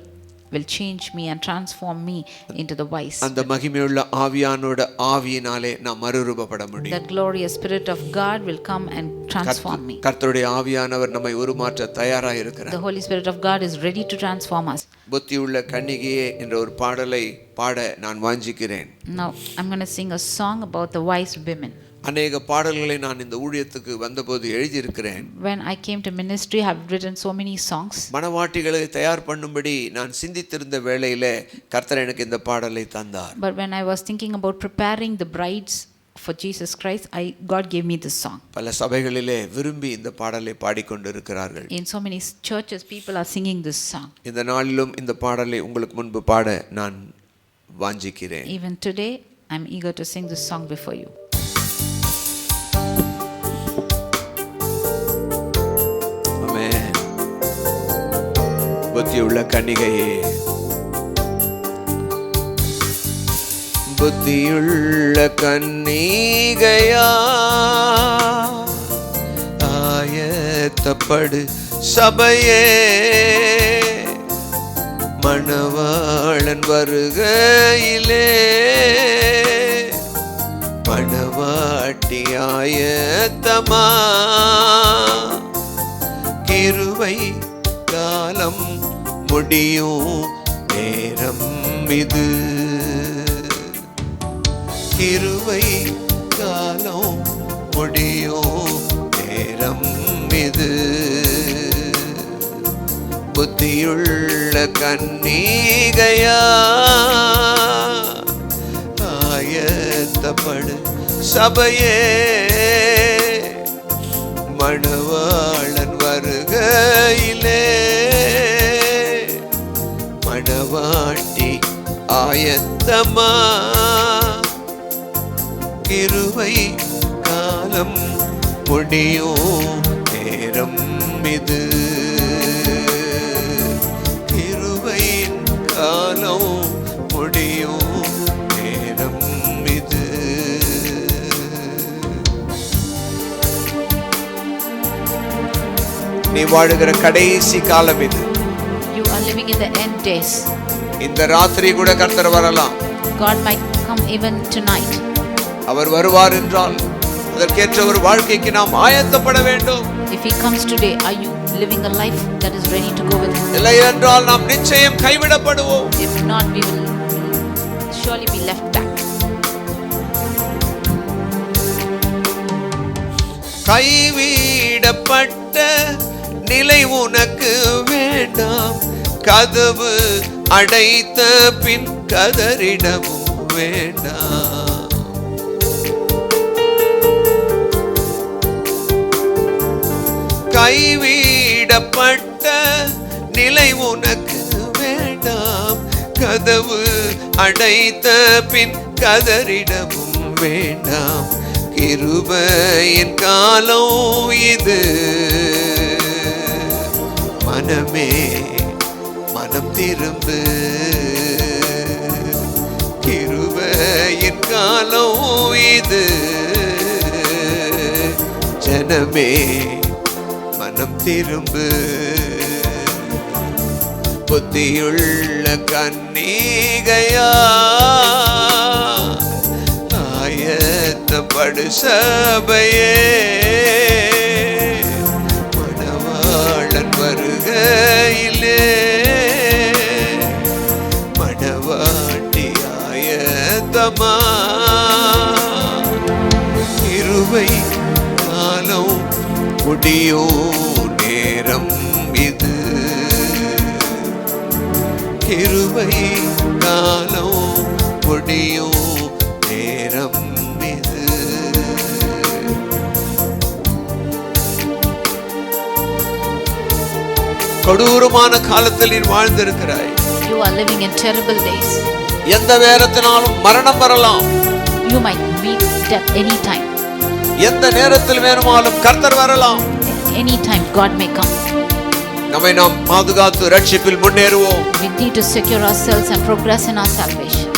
will change me and transform me into the wise. அந்த மகிமையுள்ள ஆவியானோட ஆவியினாலே நாம் மறுரூபப்பட முடியும். The glorious spirit of God will come and transform me. கர்த்தருடைய ஆவியானவர் நம்மை உருமாற்ற தயாராக இருக்கிறார். The Holy Spirit of God is ready to transform us. புத்தியுள்ள கன்னிகையே என்ற ஒரு பாடலை பாட நான் வாஞ்சிக்கிறேன். Now I'm going to sing a song about the wise women. அநேக பாடல்களை நான் இந்த ஊழியத்துக்கு வந்தபோது எழுதியிருக்கிறேன். When I came to ministry, I have written so many songs. மணவாட்டிகளை தயார் பண்ணும்படி நான் சிந்தித்திருந்த வேளையிலே கர்த்தர் எனக்கு இந்த பாடலை தந்தார். But when I was thinking about preparing the brides for Jesus Christ, God gave me this song. பல சபைகளிலே விரும்பி இந்த பாடலை பாடிக்கொண்டிருக்கிறார்கள். In so many churches, people are singing this song. இந்த நாளிலும் இந்த பாடலை உங்களுக்கு முன்பு பாட நான் வாஞ்சிக்கிறேன். Even today, I'm eager to sing this song before you. புத்தியுள்ள கன்னிகையே, புத்தியுள்ள கன்னிகையா, ஆயத்தப்படு சபையே, மணவாளன் வருகையிலே மணவாட்டி ஆயத்தமா, கிருபை காலம் முடியும் நேரம் இது, கிருபை காலம் முடியும் நேரம் இது, புத்தியுள்ள கன்னிகையா, ஆயத்தப்படு சபையே, மணவாளன் வருகையிலே மணவாட்டி ஆயத்தமா, கிருபை காலம் முடியும் நேரம் இது, கிருபையின் காலம் முடியும் நேரம் இது. நீ வாழுகிற கடைசி காலம் இது. You are living in the end days. இந்த ராத்திரி கூட கர்த்தர் வரலாம். God might come even tonight. அவர் வருவார் என்றால் அதற்கேற்ற ஒரு வாழ்க்கைக்கு நாம் ஆயத்தப்பட வேண்டும். If he comes today, are you living a life that is ready to go with him? இல்லை என்றால் நாம் நிச்சயம் கைவிடப்படுவோம். If not, we will surely be left back. கைவிடப்பட்ட நிலை உனக்கு வேண்டாம், கதவு அடைத்த பின் கதறிடவும் வேண்டாம். கைவிடப்பட்ட நிலை உனக்கு வேண்டாம், கதவு அடைத்த பின் கதறிடவும் வேண்டாம், கிருபையின் காலம் இது, மனமே மனம் திரும்பு, கிருபையின் காலம் இது, ஜனமே மனம் திரும்பு, புத்தியுள்ள கன்னிகையா, ஆயத்தப்படு சபையே, மணவாளன் வருகையிலே மணவாட்டி ஆயத்தமா, கிருபை காலம் முடியும் நேரம் இது, கிருபை காலம் முடியும் நேரம் இது. கொடூரமான காலத்தில் நீ வாழ்ந்திருக்கிறாய். You are living in terrible days. எந்த நேரத்தினாலும் மரணம் வரலாம். You might meet death anytime. எந்த நேரத்தில் வேணுமானாலும் கர்த்தர் வரலாம். Anytime God may come. நம்மை நாம் பாதுகாத்து ரட்சிப்பில் முன்னேறுவோம். We need to secure ourselves and progress in our salvation.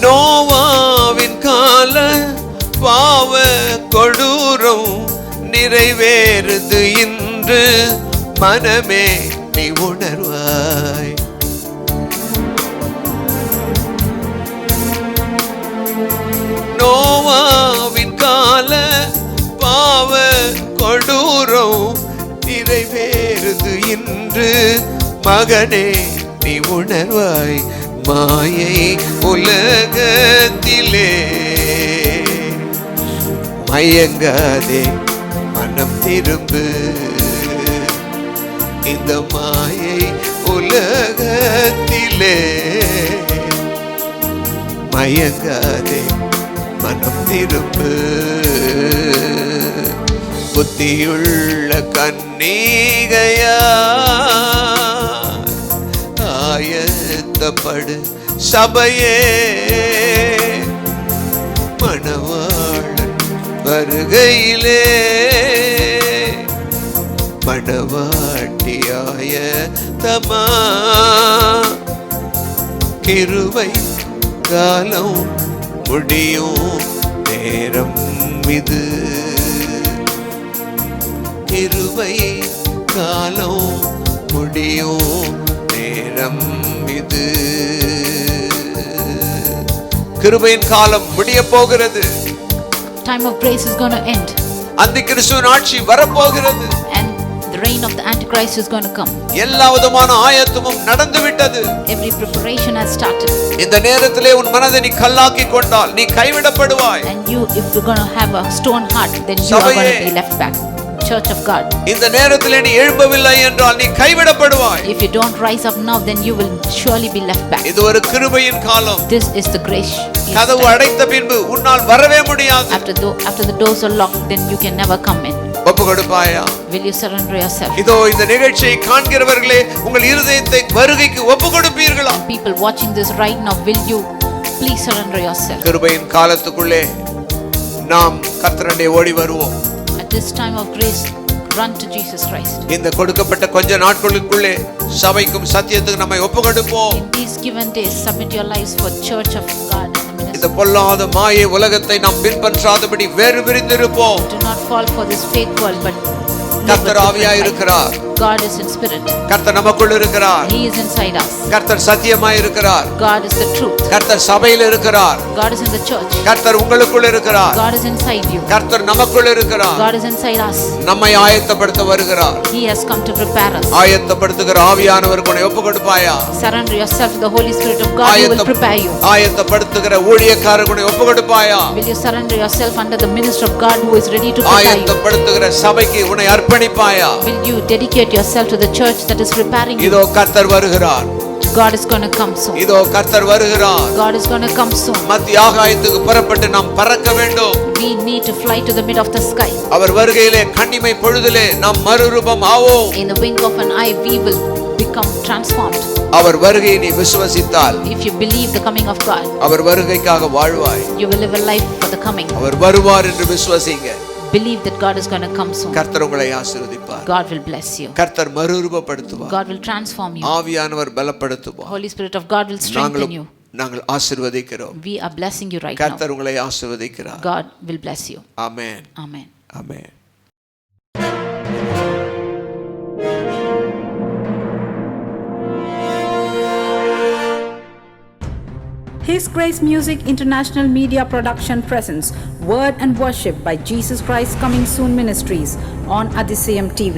நோவாவின் கால பாவ கொடூரம் நிறைவேறுது இன்று, மனமே நீ உணர்வாய். நோவாவின் கால பாவ கொடூரம் நிறைவேறுது இன்று, மகனே நீ உணர்வாய். மாயை உலகத்திலே மயங்காதே, மனம் திரும்பு. இந்த மாயை உலகத்திலே மயங்காதே, மனம் திரும்பு. புத்தியுள்ள கன்னிகையா ஆயத்தப்படு சபையே, மணவாளன் வருகையிலே மணவாட்டியாய தமா. கிருபை காலம் முடியும் நேரம் இது, கிருபை காலம் முடியும் நேரம் இது. கிருபையின் காலம் முடிய போகிறது. Time of grace is going to end. அந்த கிறிஸ்துவின் ஆட்சி வரப்போகிறது. And the reign of the Antichrist is going to come. எல்லா விதமான ஆயத்தமும் நடந்து விட்டது. Every preparation has started. இந்த நேரத்திலே உன் மனதை நீ கல்லாக்கி கொண்டால் நீ கைவிடப்படுவாய். And you, if you're going to have a stone heart, then you are going to be left back. Church of God, இந்த நேரத்திலே நீ எழும்பவில்லை என்றால் நீ கைவிடப்படுவாய். if you don't rise up now, then you will surely be left back. இது ஒரு கிருபையின் காலம். This is the grace. கதவு அடைத்த பின்பு உன்னால் வரவே முடியாது. After the doors are locked, then you can never come in. ஒப்புக்கொடுப்பாயா? Will you surrender yourself? இதோ இந்த நிகழ்ச்சியை காண்கிறவர்களே, உங்கள் இருதயத்தை வருகைக்கு ஒப்புக்கொடுப்பீர்களா? People watching this right now, will you please surrender yourself? கிருபையின் காலத்துக்குள்ளே நாம் கர்த்தருடைய ஓடி வருவோம். At this time of grace, run to Jesus Christ. இந்த கொடுக்கப்பட்ட கொஞ்ச நாட்களுக்குள்ளே சபைக்கும் சத்தியத்துக்கு நம்மை ஒப்புக்கொடுப்போம். In these given days, submit your lives for Church of God and the ministry. இந்த பொல்லாத மாயை உலகத்தை நாம் பின்பற்றாதபடி வேறு பிரிந்திருப்போம். Do not fall for this fake world, but கர்த்தர் ஆவியாய் இருக்கிறார். God is in spirit. கர்த்தர் நமக்குள் இருக்கிறார். He is inside us. கர்த்தர் சத்தியமாய் இருக்கிறார். God is the truth. கர்த்தர் சபையில் இருக்கிறார். God is in the church. கர்த்தர் உங்களுக்குள் இருக்கிறார். God is inside you. கர்த்தர் நமக்குள் இருக்கிறார். God is inside us. நம்மை ஆயத்தப்படுத்த வருகிறார். He has come to prepare us. ஆயத்தப்படுத்துகிற ஆவியானவர் உன்னை ஒப்புக்கொடுப்பாயா? Surrender yourself to the Holy Spirit of God. He will prepare you. ஆயத்தப்படுத்துகிற ஊழியக்காரர் உன்னை ஒப்புக்கொடுப்பாயா? Will you surrender yourself under the minister of God who is ready to prepare you? ஆயத்தப்படுத்துகிற சபைக்கு உன்னை அர்ப்பணிப்பாயா? Will you dedicate yourself to the church that is preparing you? இதோ கர்த்தர் வருகிறார். God is going to come soon. இதோ கர்த்தர் வருகிறார். God is going to come soon. மத்திய ஆகாயத்துக்கு புறப்பட்டு நாம் பறக்க வேண்டும். We need to fly to the mid of the sky. அவர் வருகையிலே கன்னிமை பொழுதிலே நாம் மறுரூபம் ஆவோம். In the wink of an eye we will become transformed. அவர் வருகையை நீ விசுவசித்தால், If you believe the coming of God, அவர் வருகைக்காக வாழ்வாய். you will live a life for the coming. அவர் வருவார் என்று விசுவசிங்க. Believe that God is going to come soon. கர்த்தர் உங்களை ஆசீர்வதிப்பார். God will bless you. கர்த்தர் மறுரூபப்படுத்துவார். God will transform you. ஆவியானவர் பலப்படுத்துவார். Holy Spirit of God will strengthen you. நாங்கள் ஆசீர்வதிக்கிறோம். We are blessing you right now. கர்த்தர் உங்களை ஆசீர்வதிக்கிறார். God will bless you. Amen. Amen. Amen. His Grace Music International Media Production presents Word and Worship by Jesus Christ Coming Soon Ministries on Adisayam TV.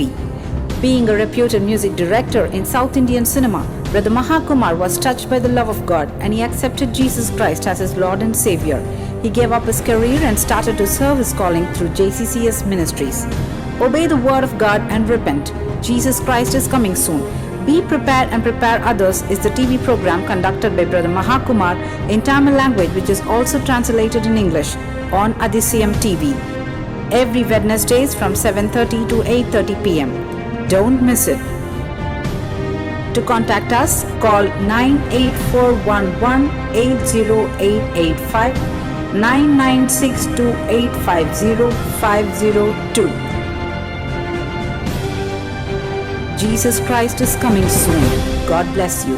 Being a reputed music director in South Indian cinema, Brother Mahakumar was touched by the love of God and he accepted Jesus Christ as his Lord and Savior. He gave up his career and started to serve his calling through JCCS Ministries. Obey the word of God and repent. Jesus Christ is coming soon. Be prepared and prepare others is the TV program conducted by Brother Mahakumar in Tamil language, which is also translated in English on Adisayam TV. Every Wednesdays from 7:30 to 8:30 p.m. Don't miss it. To contact us, call 98411-80885, 9962850502. Jesus Christ is coming soon. God bless you.